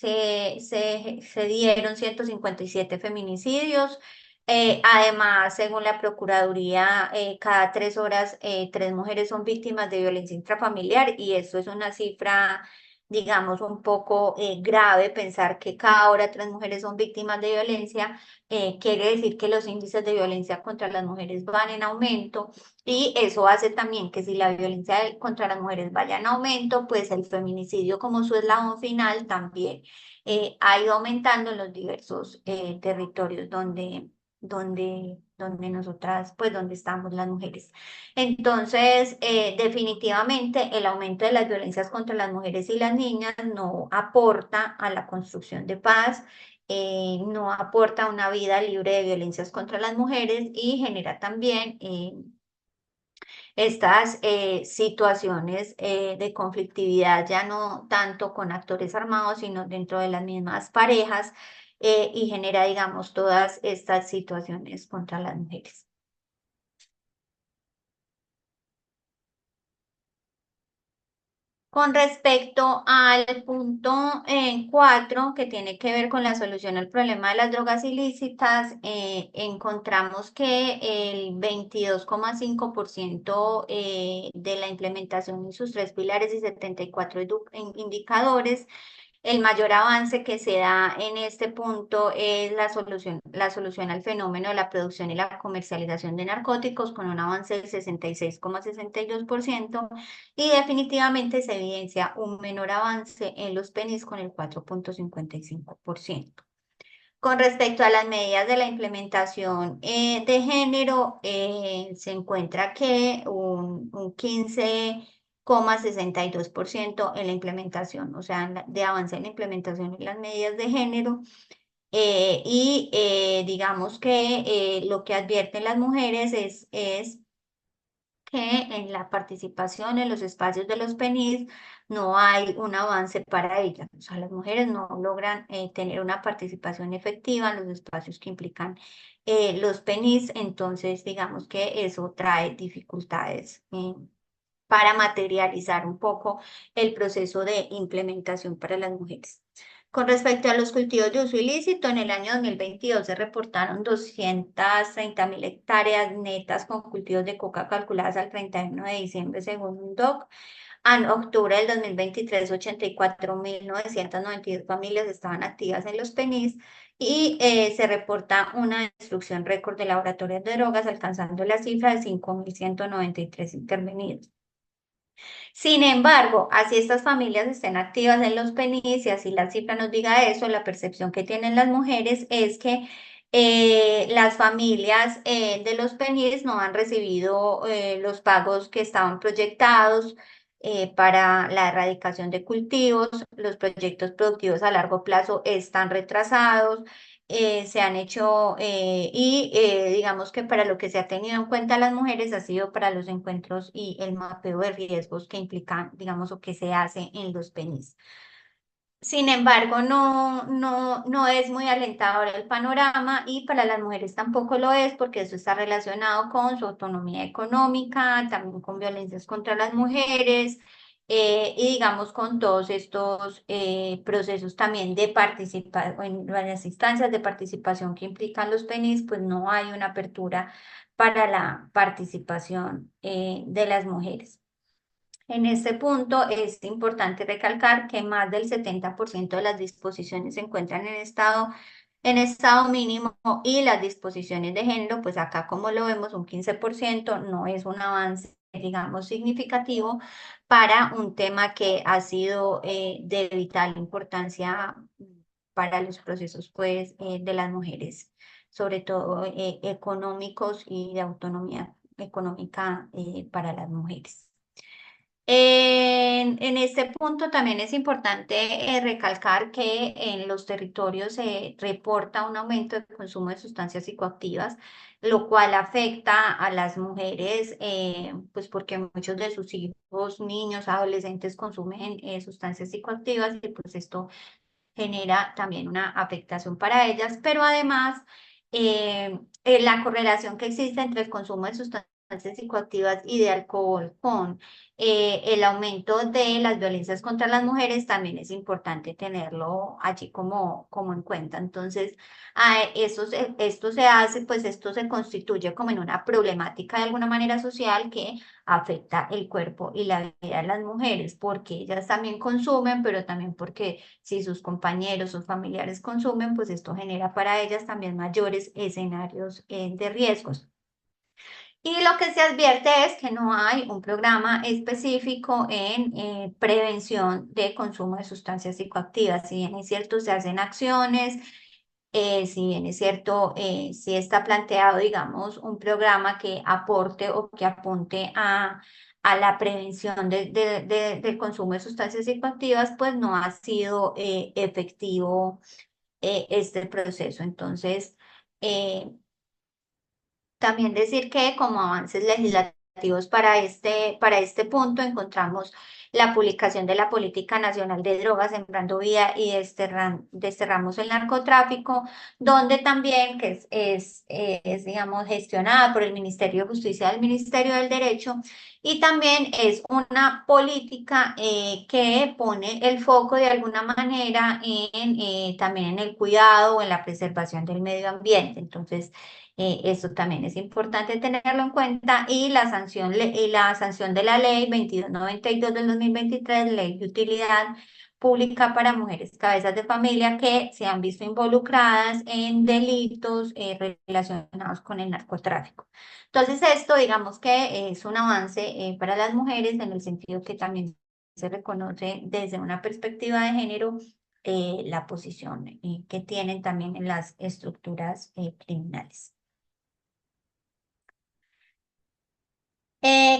se dieron 157 feminicidios. Además, según la Procuraduría, cada 3 horas, 3 mujeres son víctimas de violencia intrafamiliar y eso es una cifra, digamos, un poco grave pensar que cada hora 3 mujeres son víctimas de violencia. Quiere decir que los índices de violencia contra las mujeres van en aumento y eso hace también que si la violencia contra las mujeres vaya en aumento, pues el feminicidio como su eslabón final también ha ido aumentando en los diversos territorios donde nosotras, pues donde estamos las mujeres. Entonces, definitivamente el aumento de las violencias contra las mujeres y las niñas no aporta a la construcción de paz, no aporta una vida libre de violencias contra las mujeres y genera también Estas situaciones de conflictividad ya no tanto con actores armados, sino dentro de las mismas parejas y genera, digamos, todas estas situaciones contra las mujeres. Con respecto al punto 4, que tiene que ver con la solución al problema de las drogas ilícitas, encontramos que el 22,5% de la implementación en sus tres pilares y 74 indicadores. El mayor avance que se da en este punto es la solución al fenómeno de la producción y la comercialización de narcóticos con un avance del 66,62% y definitivamente se evidencia un menor avance en los PENIS con el 4,55%. Con respecto a las medidas de la implementación de género, se encuentra que un 15,62% en la implementación, o sea, de avance en la implementación de las medidas de género. Digamos que lo que advierten las mujeres es que en la participación en los espacios de los PENID no hay un avance para ellas. O sea, las mujeres no logran tener una participación efectiva en los espacios que implican los PENID, entonces digamos que eso trae dificultades para materializar un poco el proceso de implementación para las mujeres. Con respecto a los cultivos de uso ilícito, en el año 2022 se reportaron 230.000 hectáreas netas con cultivos de coca calculadas al 31 de diciembre según UNDOC. En octubre del 2023, 84.992 familias estaban activas en los PENIS y se reporta una destrucción récord de laboratorios de drogas, alcanzando la cifra de 5.193 intervenidos. Sin embargo, así estas familias estén activas en los PENIS y así la cifra nos diga eso, la percepción que tienen las mujeres es que las familias de los PENIS no han recibido los pagos que estaban proyectados para la erradicación de cultivos, los proyectos productivos a largo plazo están retrasados. Se han hecho digamos que para lo que se ha tenido en cuenta las mujeres ha sido para los encuentros y el mapeo de riesgos que implican, digamos, o que se hace en los PENIS. Sin embargo, no es muy alentador el panorama y para las mujeres tampoco lo es porque eso está relacionado con su autonomía económica, también con violencias contra las mujeres y digamos con todos estos procesos también de participación en varias instancias de participación que implican los PENIS, pues no hay una apertura para la participación de las mujeres. En este punto es importante recalcar que más del 70% de las disposiciones se encuentran en estado mínimo y las disposiciones de género, pues acá como lo vemos, un 15% no es un avance, digamos, significativo para un tema que ha sido de vital importancia para los procesos, pues, de las mujeres, sobre todo económicos y de autonomía económica para las mujeres. En este punto también es importante recalcar que en los territorios se reporta un aumento de consumo de sustancias psicoactivas, lo cual afecta a las mujeres, pues porque muchos de sus hijos, niños, adolescentes consumen sustancias psicoactivas y pues esto genera también una afectación para ellas, pero además la correlación que existe entre el consumo de sustancias psicoactivas y de alcohol con el aumento de las violencias contra las mujeres también es importante tenerlo allí como en cuenta. Entonces, esto se hace, pues esto se constituye como en una problemática de alguna manera social que afecta el cuerpo y la vida de las mujeres, porque ellas también consumen, pero también porque si sus compañeros o familiares consumen, pues esto genera para ellas también mayores escenarios de riesgos. Y lo que se advierte es que no hay un programa específico en prevención de consumo de sustancias psicoactivas. Si bien es cierto, se hacen acciones, si bien es cierto, si está planteado, digamos, un programa que aporte o que apunte a la prevención del consumo de sustancias psicoactivas, pues no ha sido efectivo este proceso. Entonces, también decir que como avances legislativos, legislativos para este punto encontramos la publicación de la Política Nacional de Drogas, Sembrando Vida y Desterramos el Narcotráfico, donde también que digamos, gestionada por el Ministerio de Justicia del Ministerio del Derecho, y también es una política que pone el foco de alguna manera también en el cuidado o en la preservación del medio ambiente. Entonces, eso también es importante tenerlo en cuenta. Y la sanción de la ley 2292 del 2023, Ley de Utilidad Pública para Mujeres Cabezas de Familia que se han visto involucradas en delitos relacionados con el narcotráfico. Entonces, esto digamos que es un avance para las mujeres en el sentido que también se reconoce desde una perspectiva de género la posición que tienen también en las estructuras criminales.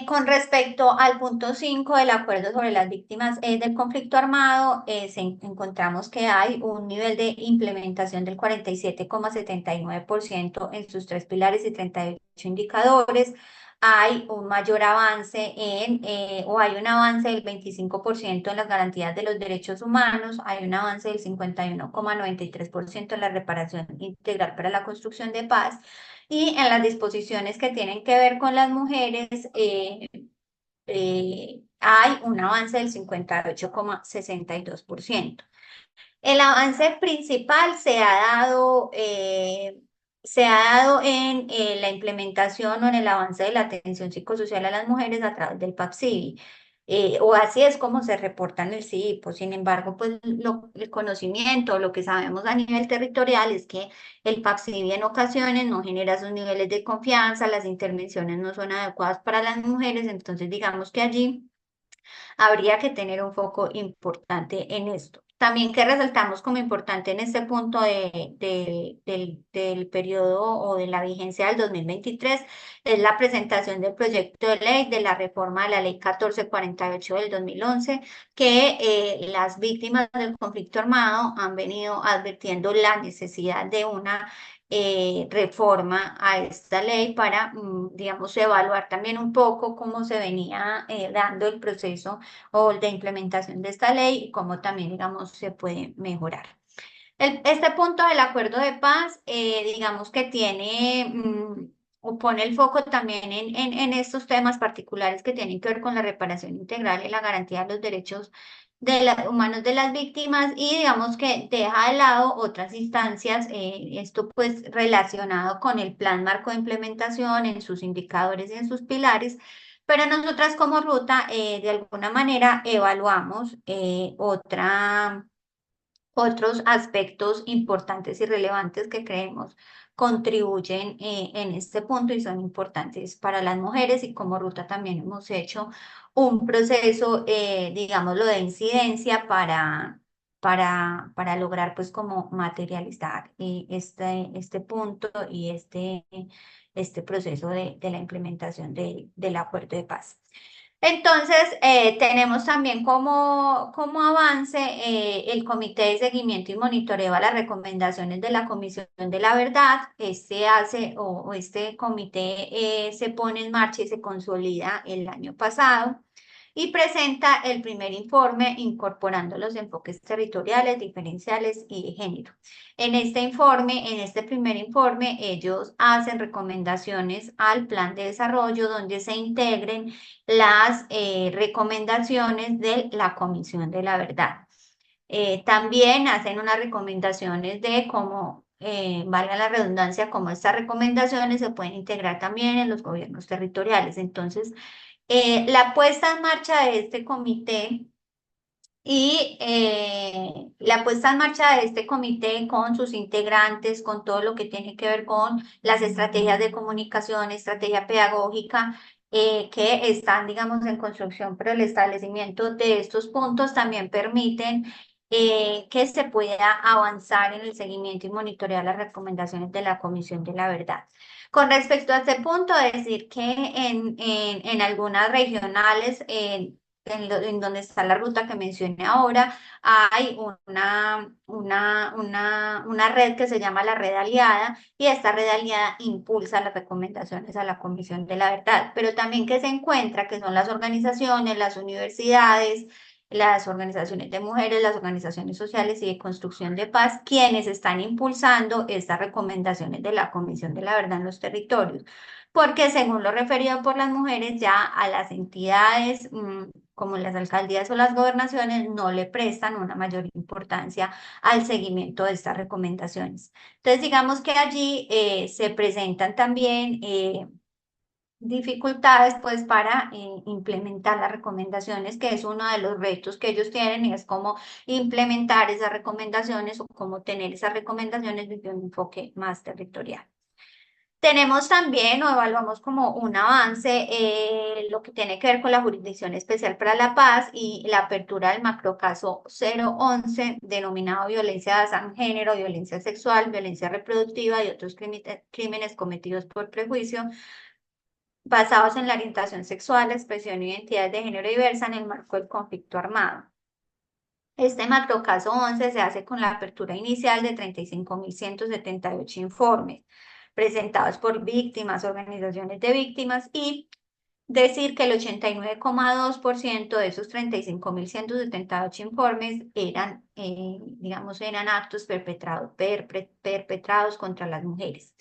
Con respecto al punto 5 del acuerdo sobre las víctimas del conflicto armado, encontramos que hay un nivel de implementación del 47,79% en sus tres pilares y 38 indicadores. Hay un mayor avance o hay un avance del 25% en las garantías de los derechos humanos, hay un avance del 51,93% en la reparación integral para la construcción de paz, y en las disposiciones que tienen que ver con las mujeres, hay un avance del 58,62%. El avance principal se ha dado en la implementación o en el avance de la atención psicosocial a las mujeres a través del PAPSIBI. O así es como se reporta en el CIPO. Sin embargo, pues el conocimiento, lo que sabemos a nivel territorial es que el PAPSIBI en ocasiones no genera esos niveles de confianza, las intervenciones no son adecuadas para las mujeres, entonces digamos que allí habría que tener un foco importante en esto. También que resaltamos como importante en este punto del periodo o de la vigencia del 2023 es la presentación del proyecto de ley de la reforma de la ley 1448 del 2011, que las víctimas del conflicto armado han venido advirtiendo la necesidad de una reforma a esta ley para, digamos, evaluar también un poco cómo se venía dando el proceso o de implementación de esta ley y cómo también, digamos, se puede mejorar. Este punto del acuerdo de paz, digamos que tiene o pone el foco también en estos temas particulares que tienen que ver con la reparación integral y la garantía de los derechos humanos de las víctimas, y digamos que deja de lado otras instancias, esto pues relacionado con el Plan Marco de Implementación en sus indicadores y en sus pilares. Pero nosotras como ruta, de alguna manera, evaluamos otros aspectos importantes y relevantes que creemos contribuyen en este punto y son importantes para las mujeres, y como ruta también hemos hecho un proceso, digámoslo, de incidencia para lograr pues como materializar este punto y este proceso de la implementación del acuerdo de paz. Entonces, tenemos también como avance el Comité de Seguimiento y Monitoreo a las recomendaciones de la Comisión de la Verdad. Este comité se pone en marcha y se consolida el año pasado y presenta el primer informe incorporando los enfoques territoriales, diferenciales y de género. En este primer informe, ellos hacen recomendaciones al plan de desarrollo donde se integren las recomendaciones de la Comisión de la Verdad. También hacen unas recomendaciones de cómo, valga la redundancia, cómo estas recomendaciones se pueden integrar también en los gobiernos territoriales. Entonces, la puesta en marcha de este comité la puesta en marcha de este comité con sus integrantes, con todo lo que tiene que ver con las estrategias de comunicación, estrategia pedagógica, que están, digamos, en construcción, pero el establecimiento de estos puntos también permiten que se pueda avanzar en el seguimiento y monitorear las recomendaciones de la Comisión de la Verdad. Con respecto a este punto, decir que en algunas regionales, en donde está la ruta que mencioné ahora, hay una red que se llama la Red Aliada y esta Red Aliada impulsa las recomendaciones a la Comisión de la Verdad, pero también que se encuentra que son las organizaciones, las universidades, las organizaciones de mujeres, las organizaciones sociales y de construcción de paz, quienes están impulsando estas recomendaciones de la Comisión de la Verdad en los territorios. Porque según lo referido por las mujeres, ya a las entidades como las alcaldías o las gobernaciones no le prestan una mayor importancia al seguimiento de estas recomendaciones. Entonces, digamos que allí se presentan también dificultades pues para implementar las recomendaciones, que es uno de los retos que ellos tienen y es cómo implementar esas recomendaciones o cómo tener esas recomendaciones desde un enfoque más territorial. Tenemos también o evaluamos como un avance lo que tiene que ver con la Jurisdicción Especial para la Paz y la apertura del macrocaso 011 denominado violencia basada en género, violencia sexual, violencia reproductiva y otros crímenes cometidos por prejuicio basados en la orientación sexual, la expresión y identidad de género diversa en el marco del conflicto armado. Este macrocaso 11 se hace con la apertura inicial de 35.178 informes presentados por víctimas, organizaciones de víctimas y decir que el 89,2% de esos 35.178 informes eran, digamos, eran actos perpetrados contra las mujeres.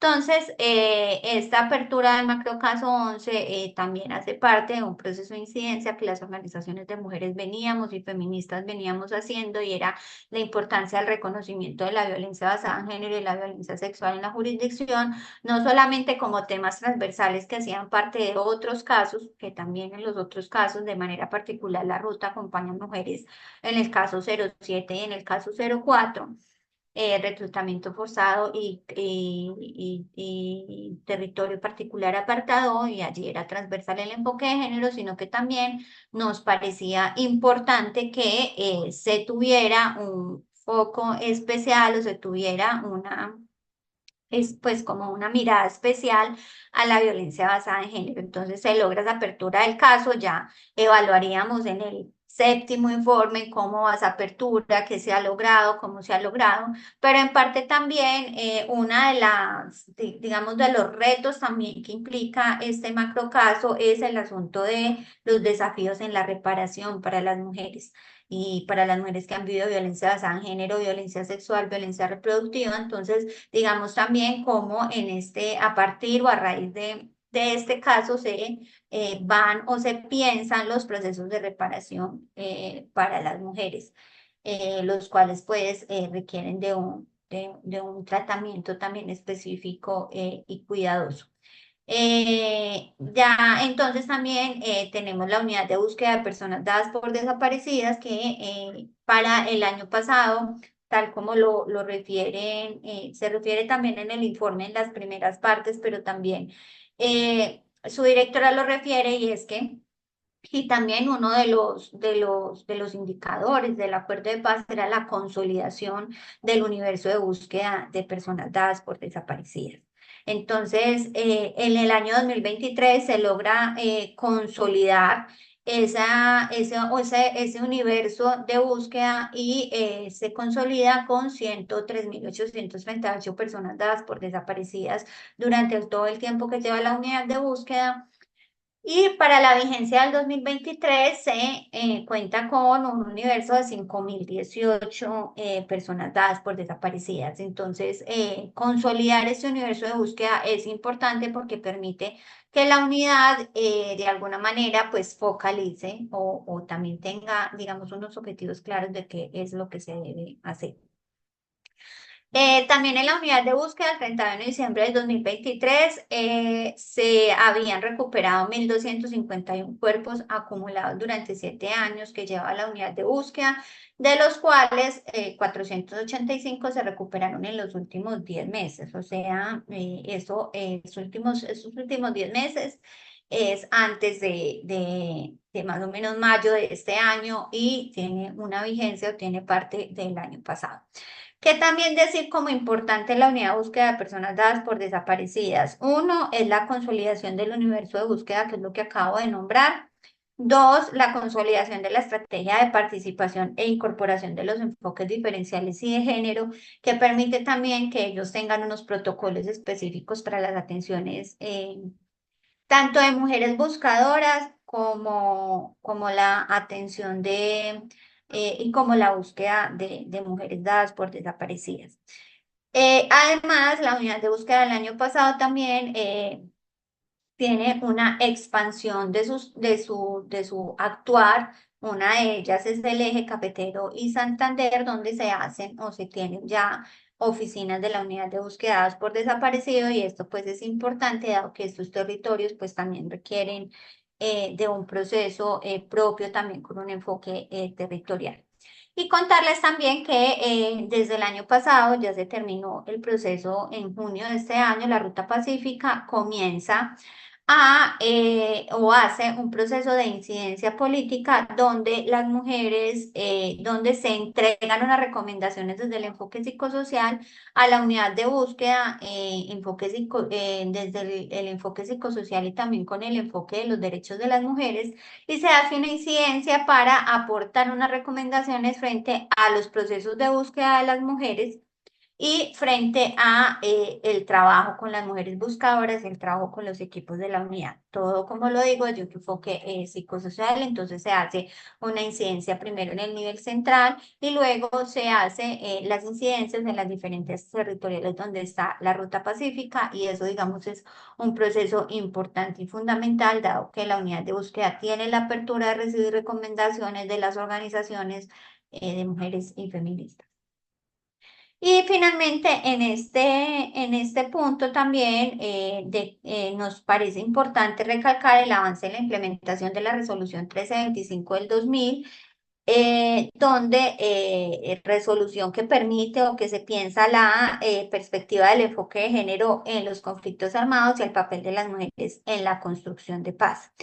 Entonces, esta apertura del macrocaso 11 también hace parte de un proceso de incidencia que las organizaciones de mujeres veníamos y feministas veníamos haciendo y era la importancia del reconocimiento de la violencia basada en género y la violencia sexual en la jurisdicción, no solamente como temas transversales que hacían parte de otros casos, que también en los otros casos, de manera particular, la ruta acompaña a mujeres en el caso 07 y en el caso 04 reclutamiento forzado y territorio particular apartado, y allí era transversal el enfoque de género, sino que también nos parecía importante que se tuviera un foco especial o se tuviera una es pues como una mirada especial a la violencia basada en género. Entonces se logra esa apertura del caso, ya evaluaríamos en el séptimo informe cómo va esa apertura, qué se ha logrado, cómo se ha logrado, pero en parte también una de digamos, de los retos también que implica este macro caso es el asunto de los desafíos en la reparación para las mujeres y para las mujeres que han vivido violencia basada en género, violencia sexual, violencia reproductiva. Entonces, digamos también cómo en a partir o a raíz de este caso se van o se piensan los procesos de reparación para las mujeres, los cuales pues requieren de un tratamiento también específico y cuidadoso. Ya entonces también tenemos la unidad de búsqueda de personas dadas por desaparecidas que para el año pasado, tal como lo refieren, se refiere también en el informe en las primeras partes, pero también su directora lo refiere y es que y también uno de los indicadores del acuerdo de paz era la consolidación del universo de búsqueda de personas dadas por desaparecidas. Entonces, en el año 2023 se logra consolidar ese universo de búsqueda y se consolida con 103.838 personas dadas por desaparecidas durante todo el tiempo que lleva la unidad de búsqueda. Y para la vigencia del 2023 se cuenta con un universo de 5.018 personas dadas por desaparecidas. Entonces, consolidar este universo de búsqueda es importante porque permite que la unidad de alguna manera pues focalice o también tenga, digamos, unos objetivos claros de qué es lo que se debe hacer. También en la unidad de búsqueda, el 31 de diciembre del 2023, se habían recuperado 1.251 cuerpos acumulados durante 7 años que lleva la unidad de búsqueda, de los cuales 485 se recuperaron en los últimos 10 meses. O sea, esos últimos 10 meses es antes de más o menos mayo de este año y tiene una vigencia o tiene parte del año pasado. Que también decir como importante la unidad de búsqueda de personas dadas por desaparecidas. Uno es la consolidación del universo de búsqueda, que es lo que acabo de nombrar. Dos, la consolidación de la estrategia de participación e incorporación de los enfoques diferenciales y de género, que permite también que ellos tengan unos protocolos específicos para las atenciones, tanto de mujeres buscadoras como la atención y como la búsqueda de mujeres dadas por desaparecidas. Además, la unidad de búsqueda del año pasado también tiene una expansión de su actuar. Una de ellas es el eje cafetero y Santander, donde se hacen o se tienen ya oficinas de la unidad de búsquedas por desaparecido, y esto pues es importante dado que estos territorios pues también requieren de un proceso propio también con un enfoque territorial. Y contarles también que desde el año pasado ya se terminó el proceso en junio de este año. La Ruta Pacífica comienza o hace un proceso de incidencia política donde las mujeres, donde se entregan unas recomendaciones desde el enfoque psicosocial a la unidad de búsqueda, desde el enfoque psicosocial y también con el enfoque de los derechos de las mujeres, y se hace una incidencia para aportar unas recomendaciones frente a los procesos de búsqueda de las mujeres y frente a el trabajo con las mujeres buscadoras, el trabajo con los equipos de la unidad. Todo, como lo digo, desde un enfoque psicosocial. Entonces se hace una incidencia primero en el nivel central y luego se hace las incidencias en las diferentes territoriales donde está la Ruta Pacífica, y eso, digamos, es un proceso importante y fundamental, dado que la unidad de búsqueda tiene la apertura de recibir recomendaciones de las organizaciones de mujeres y feministas. Y finalmente, en este punto también nos parece importante recalcar el avance en la implementación de la resolución 1325 del 2000, donde resolución que permite o que se piensa la perspectiva del enfoque de género en los conflictos armados y el papel de las mujeres en la construcción de paz.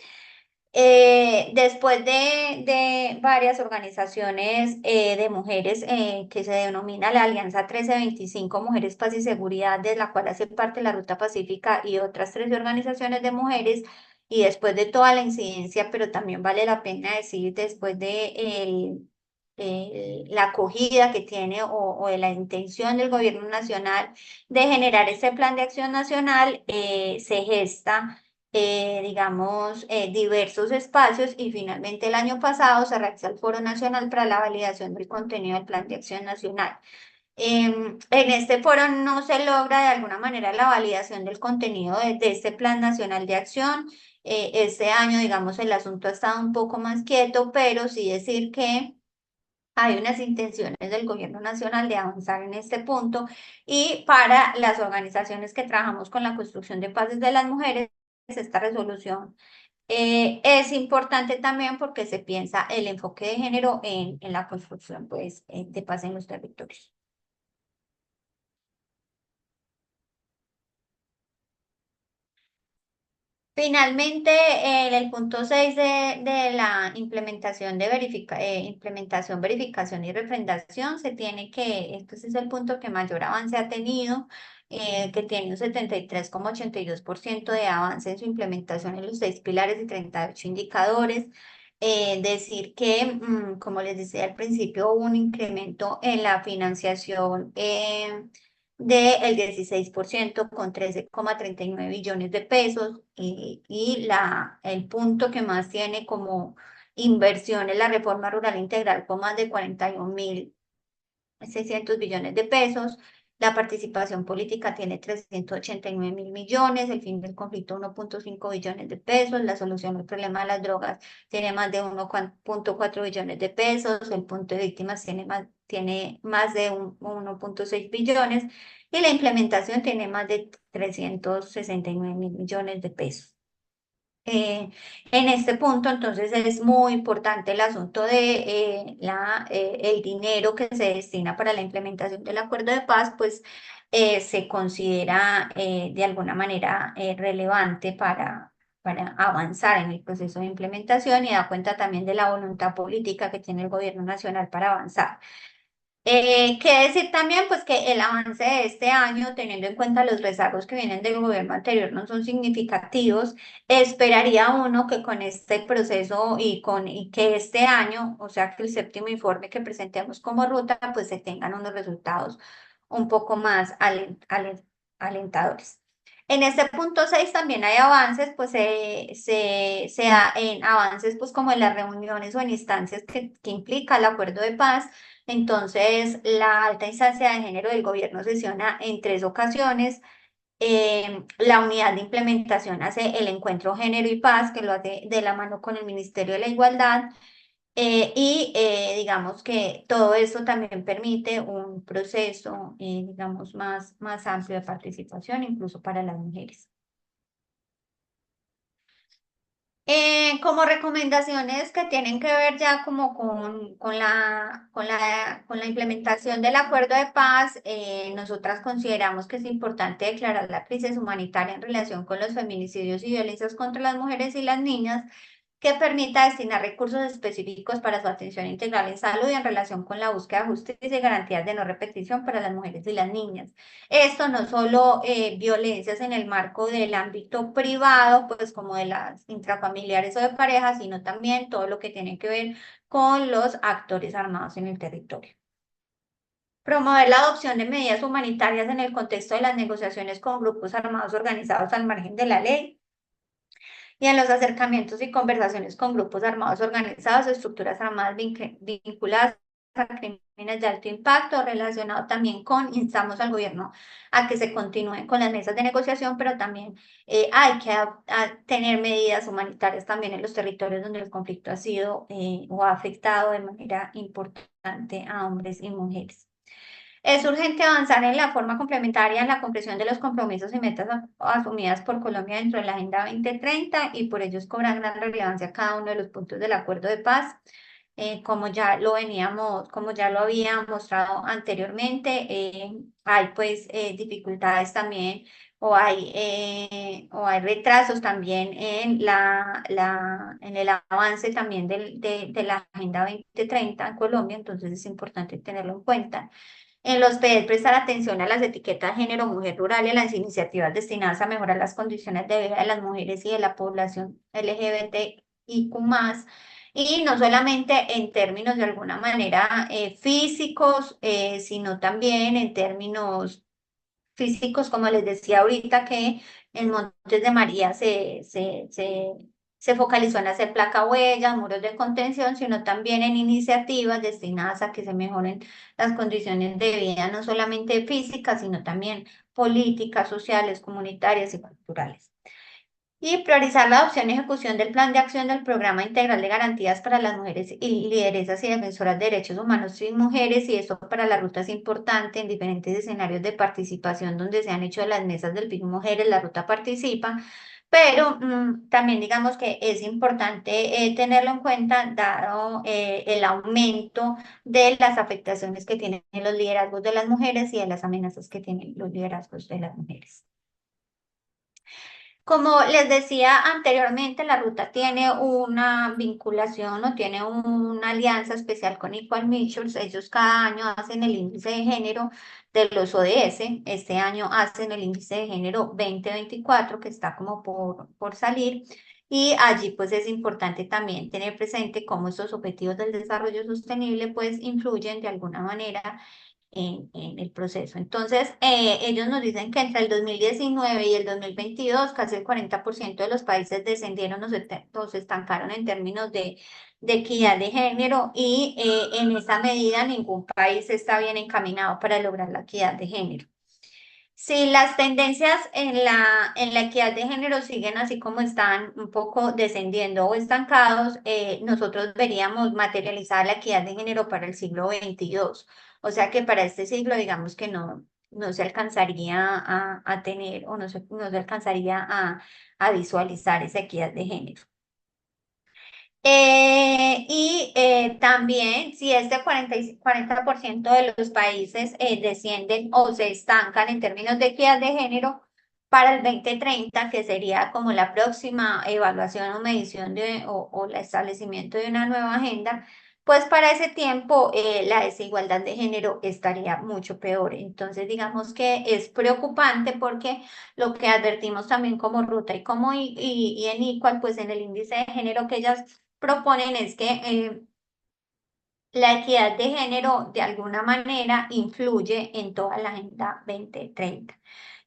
Después de varias organizaciones de mujeres que se denomina la Alianza 1325 Mujeres, Paz y Seguridad, de la cual hace parte la Ruta Pacífica y otras 13 organizaciones de mujeres, y después de toda la incidencia, pero también vale la pena decir, después de la acogida que tiene o de la intención del gobierno nacional de generar ese plan de acción nacional, se gesta digamos, diversos espacios, y finalmente el año pasado se realizó el Foro Nacional para la validación del contenido del Plan de Acción Nacional. En este foro no se logra de alguna manera la validación del contenido de este Plan Nacional de Acción. Este año, digamos, el asunto ha estado un poco más quieto, pero sí decir que hay unas intenciones del gobierno nacional de avanzar en este punto, y para las organizaciones que trabajamos con la construcción de paz de las mujeres, esta resolución es importante también porque se piensa el enfoque de género en la construcción, pues, de paz en los territorios. Finalmente, en el punto 6 de la implementación implementación, verificación y refrendación, se tiene que, este es el punto que mayor avance ha tenido, que tiene un 73,82% de avance en su implementación en los 6 pilares y 38 indicadores. Decir que, como les decía al principio, hubo un incremento en la financiación del 16% con 13,39 billones de pesos, y el punto que más tiene como inversión es la reforma rural integral con más de 41.600 billones de pesos. La participación política tiene 389.000 millones, el fin del conflicto 1,5 billones de pesos, la solución al problema de las drogas tiene más de 1,4 billones de pesos, el punto de víctimas tiene más de 1,6 billones, y la implementación tiene más de 369.000 millones de pesos. En este punto, entonces, es muy importante el asunto de el dinero que se destina para la implementación del acuerdo de paz, pues se considera de alguna manera relevante para avanzar en el proceso de implementación, y da cuenta también de la voluntad política que tiene el gobierno nacional para avanzar. Qué decir también, pues que el avance de este año, teniendo en cuenta los rezagos que vienen del gobierno anterior, no son significativos. Esperaría uno que con este proceso y que este año, o sea, que el séptimo informe que presentemos como ruta, pues se tengan unos resultados un poco más alentadores. En este punto 6 también hay avances, pues en avances pues como en las reuniones o en instancias que implica el acuerdo de paz. Entonces, la alta instancia de género del gobierno sesiona en 3 ocasiones. La unidad de implementación hace el encuentro Género y Paz, que lo hace de la mano con el Ministerio de la Igualdad. Digamos que todo eso también permite un proceso, digamos, más amplio de participación, incluso para las mujeres. Como recomendaciones que tienen que ver ya como con la implementación del acuerdo de paz, nosotras consideramos que es importante declarar la crisis humanitaria en relación con los feminicidios y violencias contra las mujeres y las niñas, que permita destinar recursos específicos para su atención integral en salud y en relación con la búsqueda de justicia y garantías de no repetición para las mujeres y las niñas. Esto no solo violencias en el marco del ámbito privado, pues como de las intrafamiliares o de parejas, sino también todo lo que tiene que ver con los actores armados en el territorio. Promover la adopción de medidas humanitarias en el contexto de las negociaciones con grupos armados organizados al margen de la ley y en los acercamientos y conversaciones con grupos armados organizados, estructuras armadas vinculadas a crímenes de alto impacto, relacionado también con, instamos al gobierno a que se continúen con las mesas de negociación, pero también hay que tener medidas humanitarias también en los territorios donde el conflicto ha sido o ha afectado de manera importante a hombres y mujeres. Es urgente avanzar en la forma complementaria en la comprensión de los compromisos y metas asumidas por Colombia dentro de la Agenda 2030 y por ellos cobran gran relevancia cada uno de los puntos del acuerdo de paz. Como ya lo había mostrado anteriormente, hay pues dificultades también o hay retrasos también en el avance también de la Agenda 2030 en Colombia, entonces es importante tenerlo en cuenta. En los PED, prestar atención a las etiquetas género, mujer rural y a las iniciativas destinadas a mejorar las condiciones de vida de las mujeres y de la población LGBTIQ+, y no solamente en términos de alguna manera físicos, sino también en términos físicos, como les decía ahorita, que en Montes de María se focalizó en hacer placa huellas, muros de contención, sino también en iniciativas destinadas a que se mejoren las condiciones de vida, no solamente físicas, sino también políticas, sociales, comunitarias y culturales. Y priorizar la adopción y ejecución del Plan de Acción del Programa Integral de Garantías para las Mujeres y Lideresas y Defensoras de Derechos Humanos y Mujeres, y esto para la ruta es importante en diferentes escenarios de participación donde se han hecho las mesas del PIB Mujeres, la ruta participa, pero también digamos que es importante tenerlo en cuenta dado el aumento de las afectaciones que tienen los liderazgos de las mujeres y de las amenazas que tienen los liderazgos de las mujeres. Como les decía anteriormente, la ruta tiene una vinculación o tiene una alianza especial con Equal Measures. Ellos cada año hacen el índice de género de los ODS. Este año hacen el índice de género 2024 que está como por salir. Y allí pues es importante también tener presente cómo estos objetivos del desarrollo sostenible pues influyen de alguna manera en el proceso. Entonces, ellos nos dicen que entre el 2019 y el 2022 casi el 40% de los países descendieron o se estancaron en términos de equidad de género y en esa medida ningún país está bien encaminado para lograr la equidad de género. Si las tendencias en la equidad de género siguen así como están, un poco descendiendo o estancados, nosotros veríamos materializar la equidad de género para el siglo XXII. O sea que para este siglo, digamos que no se alcanzaría a tener o no se alcanzaría a visualizar esa equidad de género. También, si este 40% de los países descienden o se estancan en términos de equidad de género, para el 2030, que sería como la próxima evaluación o medición o el establecimiento de una nueva agenda, pues para ese tiempo la desigualdad de género estaría mucho peor. Entonces, digamos que es preocupante porque lo que advertimos también como ruta y como y en Equal, pues en el índice de género que ellas proponen es que la equidad de género de alguna manera influye en toda la Agenda 2030.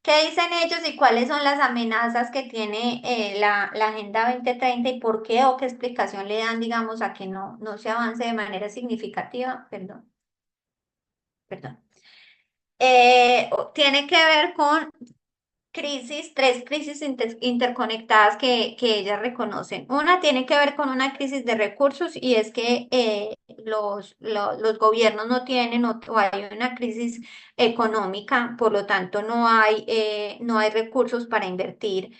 ¿Qué dicen ellos y cuáles son las amenazas que tiene la Agenda 2030 y por qué o qué explicación le dan, digamos, a que no se avance de manera significativa? Perdón, perdón. Tiene que ver con tres crisis interconectadas que ellas reconocen. Una tiene que ver con una crisis de recursos y es que los gobiernos no tienen o hay una crisis económica, por lo tanto no hay recursos para invertir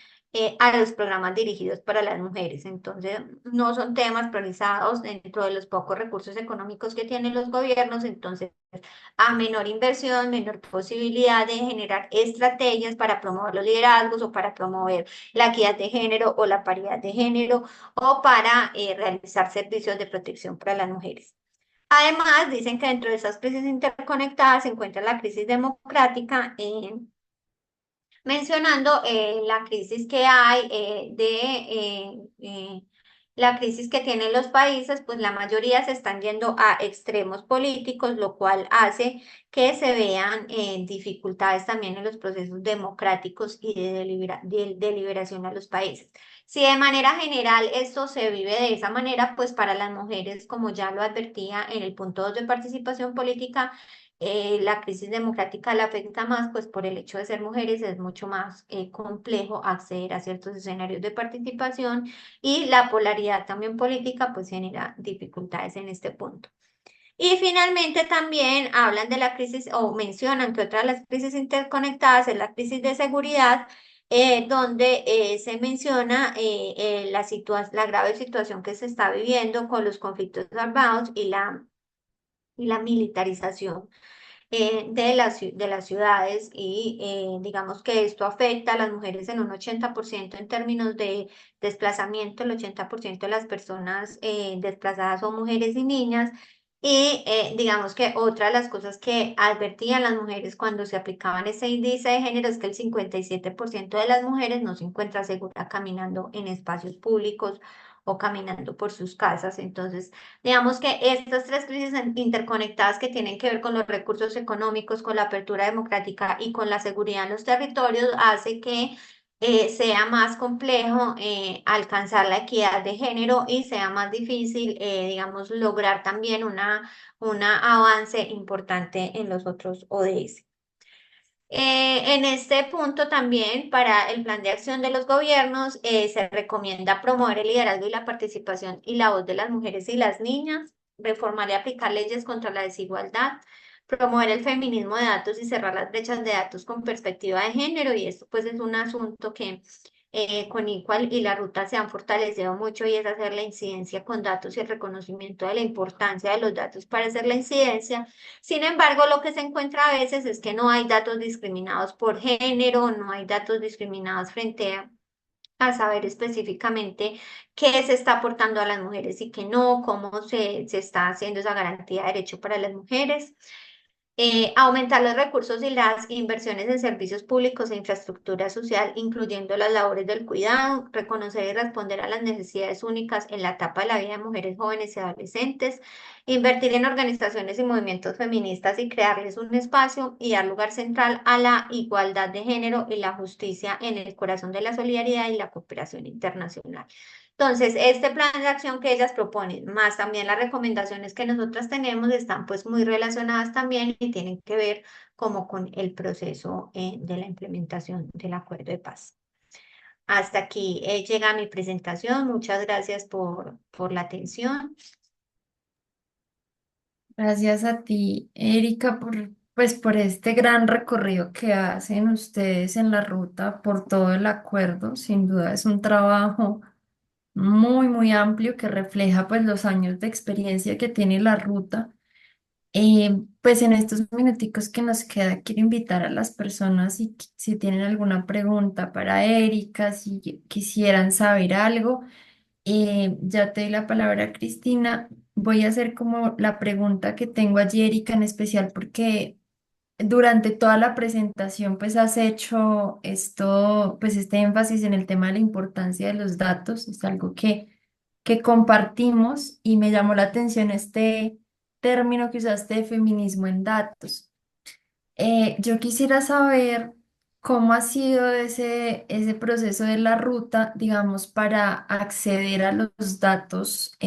a los programas dirigidos para las mujeres. Entonces, no son temas priorizados dentro de los pocos recursos económicos que tienen los gobiernos. Entonces, a menor inversión, menor posibilidad de generar estrategias para promover los liderazgos o para promover la equidad de género o la paridad de género o para realizar servicios de protección para las mujeres. Además, dicen que dentro de esas crisis interconectadas se encuentra la crisis democrática, mencionando la crisis que hay la crisis que tienen los países, pues la mayoría se están yendo a extremos políticos, lo cual hace que se vean dificultades también en los procesos democráticos y de deliberación a los países. Si de manera general esto se vive de esa manera, pues para las mujeres, como ya lo advertía en el punto 2 de participación política, la crisis democrática la afecta más, pues por el hecho de ser mujeres es mucho más complejo acceder a ciertos escenarios de participación y la polaridad también política pues genera dificultades en este punto. Y finalmente también hablan de la crisis o mencionan que otra de las crisis interconectadas es la crisis de seguridad, donde se menciona la grave situación que se está viviendo con los conflictos armados y la militarización de las ciudades y digamos que esto afecta a las mujeres en un 80% en términos de desplazamiento, el 80% de las personas desplazadas son mujeres y niñas. Y digamos que otra de las cosas que advertían las mujeres cuando se aplicaban ese índice de género es que el 57% de las mujeres no se encuentra segura caminando en espacios públicos o caminando por sus casas. Entonces, digamos que estas tres crisis interconectadas que tienen que ver con los recursos económicos, con la apertura democrática y con la seguridad en los territorios hace que sea más complejo alcanzar la equidad de género y sea más difícil, digamos, lograr también un avance importante en los otros ODS. En este punto también, para el plan de acción de los gobiernos, se recomienda promover el liderazgo y la participación y la voz de las mujeres y las niñas, reformar y aplicar leyes contra la desigualdad, promover el feminismo de datos y cerrar las brechas de datos con perspectiva de género. Y esto pues es un asunto que con Equal y la ruta se han fortalecido mucho y es hacer la incidencia con datos y el reconocimiento de la importancia de los datos para hacer la incidencia. Sin embargo, lo que se encuentra a veces es que no hay datos discriminados por género, no hay datos discriminados frente a saber específicamente qué se está aportando a las mujeres y qué no, cómo se está haciendo esa garantía de derecho para las mujeres. Aumentar los recursos y las inversiones en servicios públicos e infraestructura social, incluyendo las labores del cuidado, reconocer y responder a las necesidades únicas en la etapa de la vida de mujeres jóvenes y adolescentes, invertir en organizaciones y movimientos feministas y crearles un espacio y dar lugar central a la igualdad de género y la justicia en el corazón de la solidaridad y la cooperación internacional. Entonces, este plan de acción que ellas proponen, más también las recomendaciones que nosotras tenemos, están pues muy relacionadas también y tienen que ver como con el proceso de la implementación del acuerdo de paz. Hasta aquí llega mi presentación. Muchas gracias por la atención. Gracias a ti, Erika, pues, por este gran recorrido que hacen ustedes en la ruta, por todo el acuerdo. Sin duda es un trabajo muy, muy amplio que refleja pues los años de experiencia que tiene la ruta. Pues en estos minuticos que nos queda, quiero invitar a las personas si tienen alguna pregunta para Erika, si quisieran saber algo. Ya te doy la palabra, Cristina. voy a hacer como la pregunta que tengo allí, Erika, en especial porque durante toda la presentación pues has hecho esto, pues este énfasis en el tema de la importancia de los datos, es algo que compartimos y me llamó la atención este término que usaste de feminismo en datos. Yo quisiera saber cómo ha sido ese proceso de la ruta, digamos, para acceder a los datos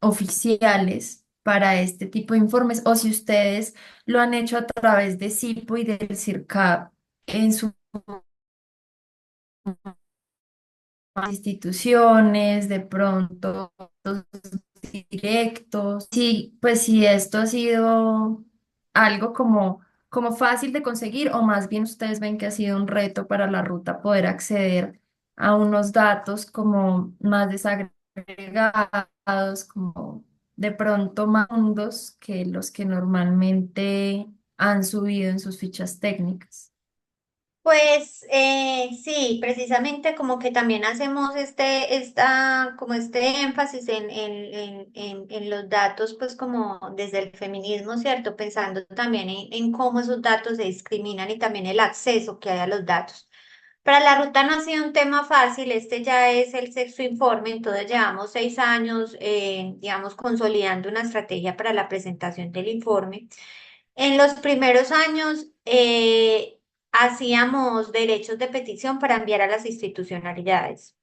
oficiales para este tipo de informes, o si ustedes lo han hecho a través de SIPO y del CIRCAP en sus instituciones, de pronto directos. Sí, pues si esto ha sido algo como fácil de conseguir o más bien ustedes ven que ha sido un reto para la ruta poder acceder a unos datos como más desagregados, como de pronto más hondos que los que normalmente han subido en sus fichas técnicas. Pues sí, precisamente como que también hacemos como este énfasis en los datos, pues como desde el feminismo, ¿cierto? Pensando también en cómo esos datos se discriminan y también el acceso que hay a los datos. Para la ruta no ha sido un tema fácil, este ya es el sexto informe, entonces llevamos 6 años, digamos, consolidando una estrategia para la presentación del informe. En los primeros años hacíamos derechos de petición para enviar a las institucionalidades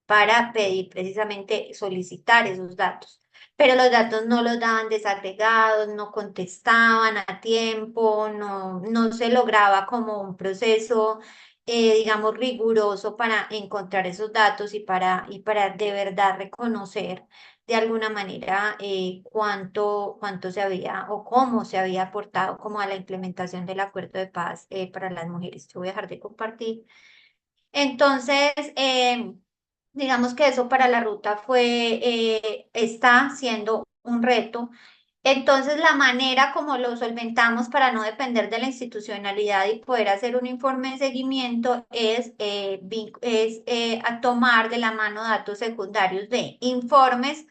para pedir precisamente solicitar esos datos. Pero los datos no los daban desagregados, no contestaban a tiempo, no se lograba como un proceso, digamos, riguroso para encontrar esos datos y para de verdad reconocer de alguna manera cuánto se había o cómo se había aportado como a la implementación del acuerdo de paz para las mujeres. Yo voy a dejar de compartir. Entonces, digamos que eso para la ruta está siendo un reto. Entonces, la manera como lo solventamos para no depender de la institucionalidad y poder hacer un informe de seguimiento es a tomar de la mano datos secundarios de informes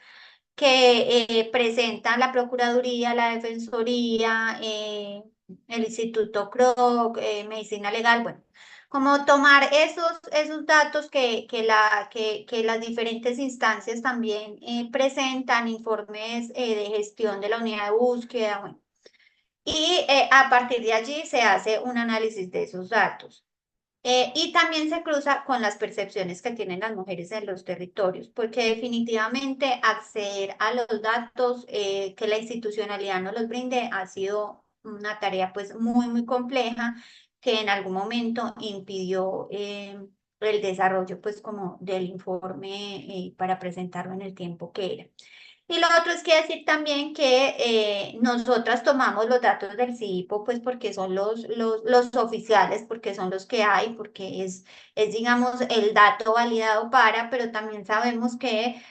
que presentan la Procuraduría, la Defensoría, el Instituto CROC, Medicina Legal, bueno, como tomar esos datos que las diferentes instancias también presentan, informes de gestión de la unidad de búsqueda, bueno, y a partir de allí se hace un análisis de esos datos. Y también se cruza con las percepciones que tienen las mujeres en los territorios, porque definitivamente acceder a los datos que la institucionalidad nos los brinde ha sido una tarea pues muy, muy compleja que en algún momento impidió el desarrollo pues como del informe para presentarlo en el tiempo que era. Y lo otro es que decir también que nosotras tomamos los datos del CIPO, pues porque son los oficiales, porque son los que hay, porque es, digamos, el dato validado para, pero también sabemos que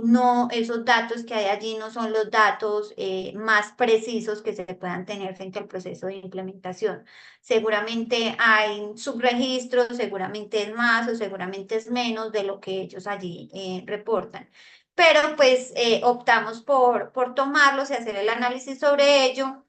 no, esos datos que hay allí no son los datos más precisos que se puedan tener frente al proceso de implementación. Seguramente hay subregistros, seguramente es más o seguramente es menos de lo que ellos allí reportan, pero pues optamos por tomarlos y hacer el análisis sobre ello,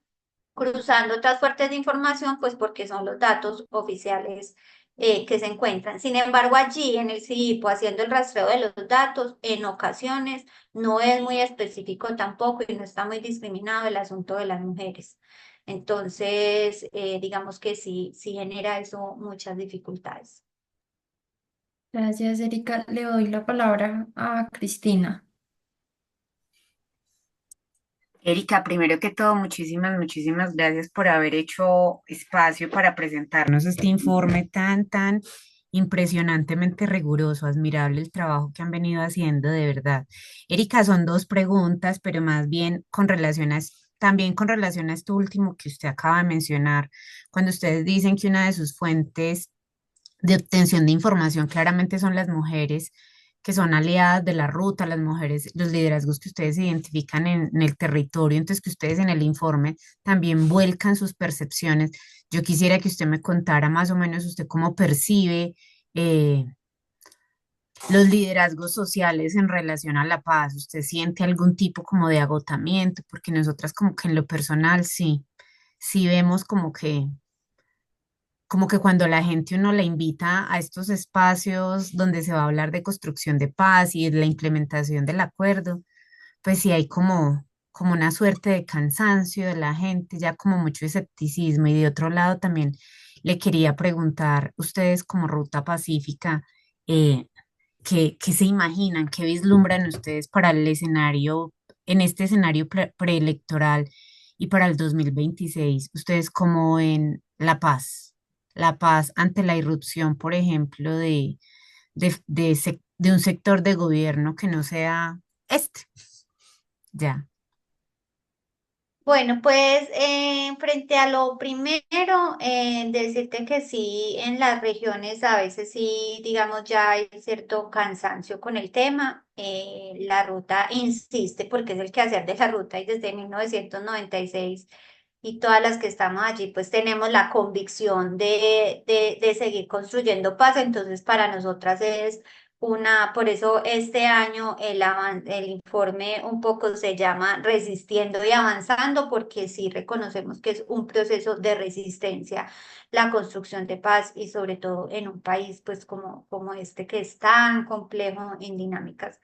cruzando otras fuentes de información, pues porque son los datos oficiales que se encuentran. Sin embargo, allí en el CIPO, haciendo el rastreo de los datos, en ocasiones no es muy específico tampoco y no está muy discriminado el asunto de las mujeres. Entonces, digamos que sí, sí genera eso muchas dificultades. Gracias, Erika. Le doy la palabra a Cristina. Erika, primero que todo, muchísimas gracias por haber hecho espacio para presentarnos este informe tan impresionantemente riguroso, admirable el trabajo que han venido haciendo, de verdad. Erika, son dos preguntas, pero más bien también con relación a esto último que usted acaba de mencionar, cuando ustedes dicen que una de sus fuentes de obtención de información claramente son las mujeres que son aliadas de la ruta, las mujeres, los liderazgos que ustedes identifican en el territorio, entonces que ustedes en el informe también vuelcan sus percepciones. Yo quisiera que usted me contara más o menos usted cómo percibe eh, los liderazgos sociales en relación a la paz. ¿Usted siente algún tipo como de agotamiento? Porque nosotras como que en lo personal sí, sí vemos como que cuando la gente uno la invita a estos espacios donde se va a hablar de construcción de paz y de la implementación del acuerdo, pues sí hay como una suerte de cansancio de la gente, ya como mucho escepticismo. Y de otro lado también le quería preguntar, ustedes como Ruta Pacífica, eh, ¿qué se imaginan, qué vislumbran ustedes para el escenario, en este escenario preelectoral y para el 2026? ¿Ustedes cómo ven la paz ante la irrupción, por ejemplo, de un sector de gobierno que no sea este? Ya. Bueno, pues frente a lo primero, decirte que sí, en las regiones a veces sí, digamos, ya hay cierto cansancio con el tema. La ruta insiste porque es el quehacer de la ruta y desde 1996 y todas las que estamos allí, pues tenemos la convicción de seguir construyendo paz. Entonces, para nosotras es por eso este año el informe un poco se llama Resistiendo y Avanzando, porque sí reconocemos que es un proceso de resistencia, la construcción de paz y sobre todo en un país pues como este que es tan complejo en dinámicas.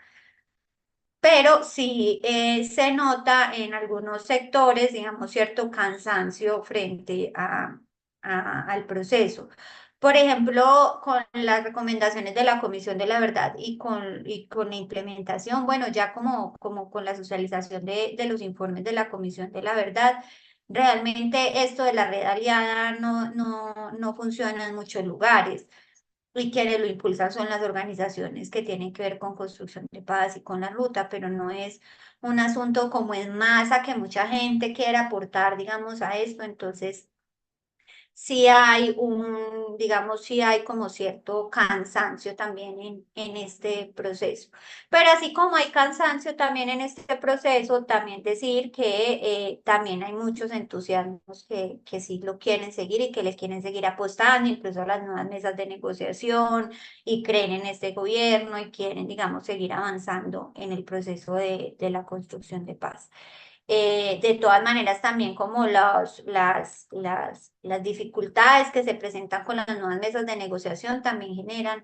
Pero sí se nota en algunos sectores, digamos, cierto cansancio frente al proceso. Por ejemplo, con las recomendaciones de la Comisión de la Verdad y con la implementación, bueno, ya como con la socialización de los informes de la Comisión de la Verdad, realmente esto de la red aliada no funciona en muchos lugares y quienes lo impulsan son las organizaciones que tienen que ver con construcción de paz y con la ruta, pero no es un asunto como en masa que mucha gente quiera aportar, digamos, a esto. Entonces, sí hay digamos, sí hay como cierto cansancio también en este proceso. Pero así como hay cansancio también en este proceso, también decir que también hay muchos entusiasmos que sí lo quieren seguir y que les quieren seguir apostando, incluso a las nuevas mesas de negociación y creen en este gobierno y quieren, digamos, seguir avanzando en el proceso de la construcción de paz. De todas maneras, también como las dificultades que se presentan con las nuevas mesas de negociación también generan,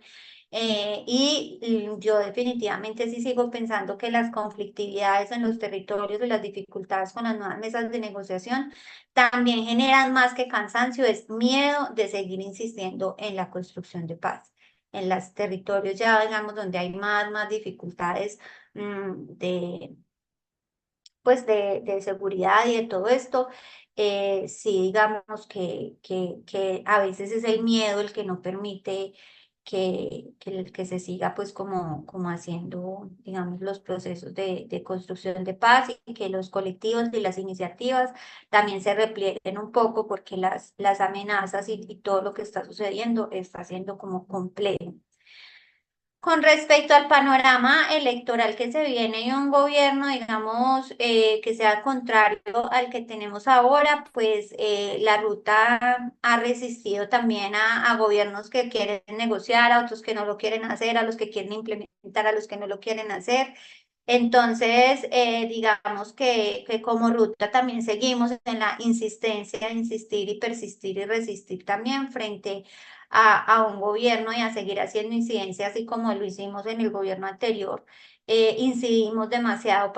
y yo definitivamente sí sigo pensando que las conflictividades en los territorios y las dificultades con las nuevas mesas de negociación también generan más que cansancio, es miedo de seguir insistiendo en la construcción de paz. En los territorios ya, digamos, donde hay más dificultades de pues de seguridad y de todo esto, sí digamos que a veces es el miedo el que no permite que se siga pues como haciendo, digamos, los procesos de construcción de paz y que los colectivos y las iniciativas también se replieguen un poco porque las amenazas y todo lo que está sucediendo está siendo como complejo. Con respecto al panorama electoral que se viene y un gobierno, digamos, que sea contrario al que tenemos ahora, pues la ruta ha resistido también a gobiernos que quieren negociar, a otros que no lo quieren hacer, a los que quieren implementar, a los que no lo quieren hacer. Entonces, digamos que como ruta también seguimos en la insistencia de insistir y persistir y resistir también frente a un gobierno y a seguir haciendo incidencia, así como lo hicimos en el gobierno anterior. Incidimos demasiado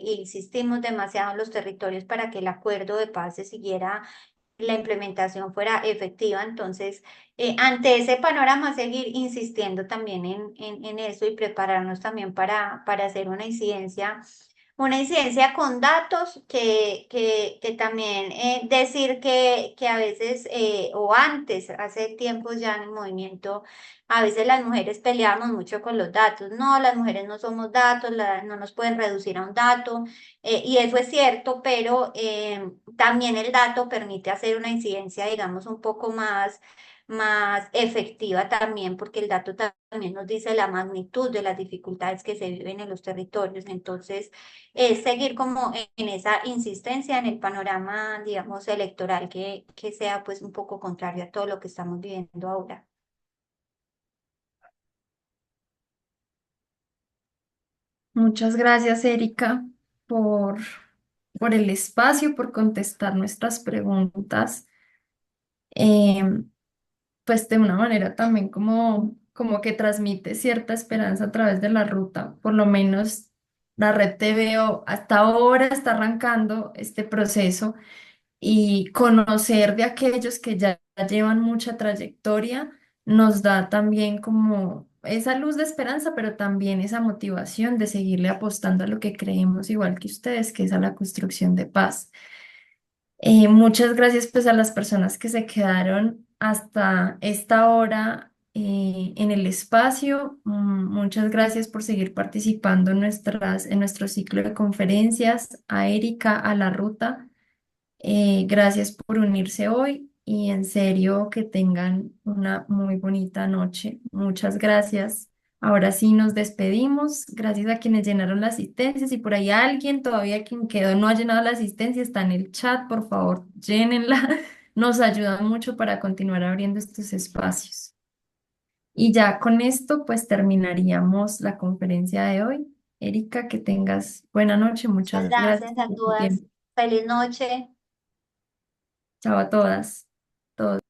insistimos demasiado en los territorios para que el acuerdo de paz se siguiera, la implementación fuera efectiva. Entonces, ante ese panorama, seguir insistiendo también en eso y prepararnos también para hacer una incidencia con datos que también decir que a veces, o antes, hace tiempo ya en el movimiento, a veces las mujeres peleamos mucho con los datos. No, las mujeres no somos datos, no nos pueden reducir a un dato, y eso es cierto, pero también el dato permite hacer una incidencia, digamos, un poco más efectiva también, porque el dato también nos dice la magnitud de las dificultades que se viven en los territorios. Entonces, es seguir como en esa insistencia en el panorama, digamos, electoral que sea pues un poco contrario a todo lo que estamos viviendo ahora. Muchas gracias, Erika, por, por el espacio, por contestar nuestras preguntas. Em, pues de una manera también como que transmite cierta esperanza a través de la ruta. Por lo menos la red TVO hasta ahora está arrancando este proceso y conocer de aquellos que ya llevan mucha trayectoria nos da también como esa luz de esperanza, pero también esa motivación de seguirle apostando a lo que creemos, igual que ustedes, que es a la construcción de paz. Muchas gracias pues a las personas que se quedaron hasta esta hora en el espacio. Muchas gracias por seguir participando en nuestro ciclo de conferencias. A Erika, a la ruta, gracias por unirse hoy y en serio que tengan una muy bonita noche. Muchas gracias. Ahora sí nos despedimos. Gracias a quienes llenaron la asistencia. Si por ahí alguien todavía quien quedó no ha llenado la asistencia, está en el chat, por favor, llénenla. Nos ayuda mucho para continuar abriendo estos espacios. Y ya con esto, pues terminaríamos la conferencia de hoy. Erika, que tengas buena noche. Muchas Muchas gracias gracias a por tu todas. tiempo. Feliz noche. Chao a todas. Todos.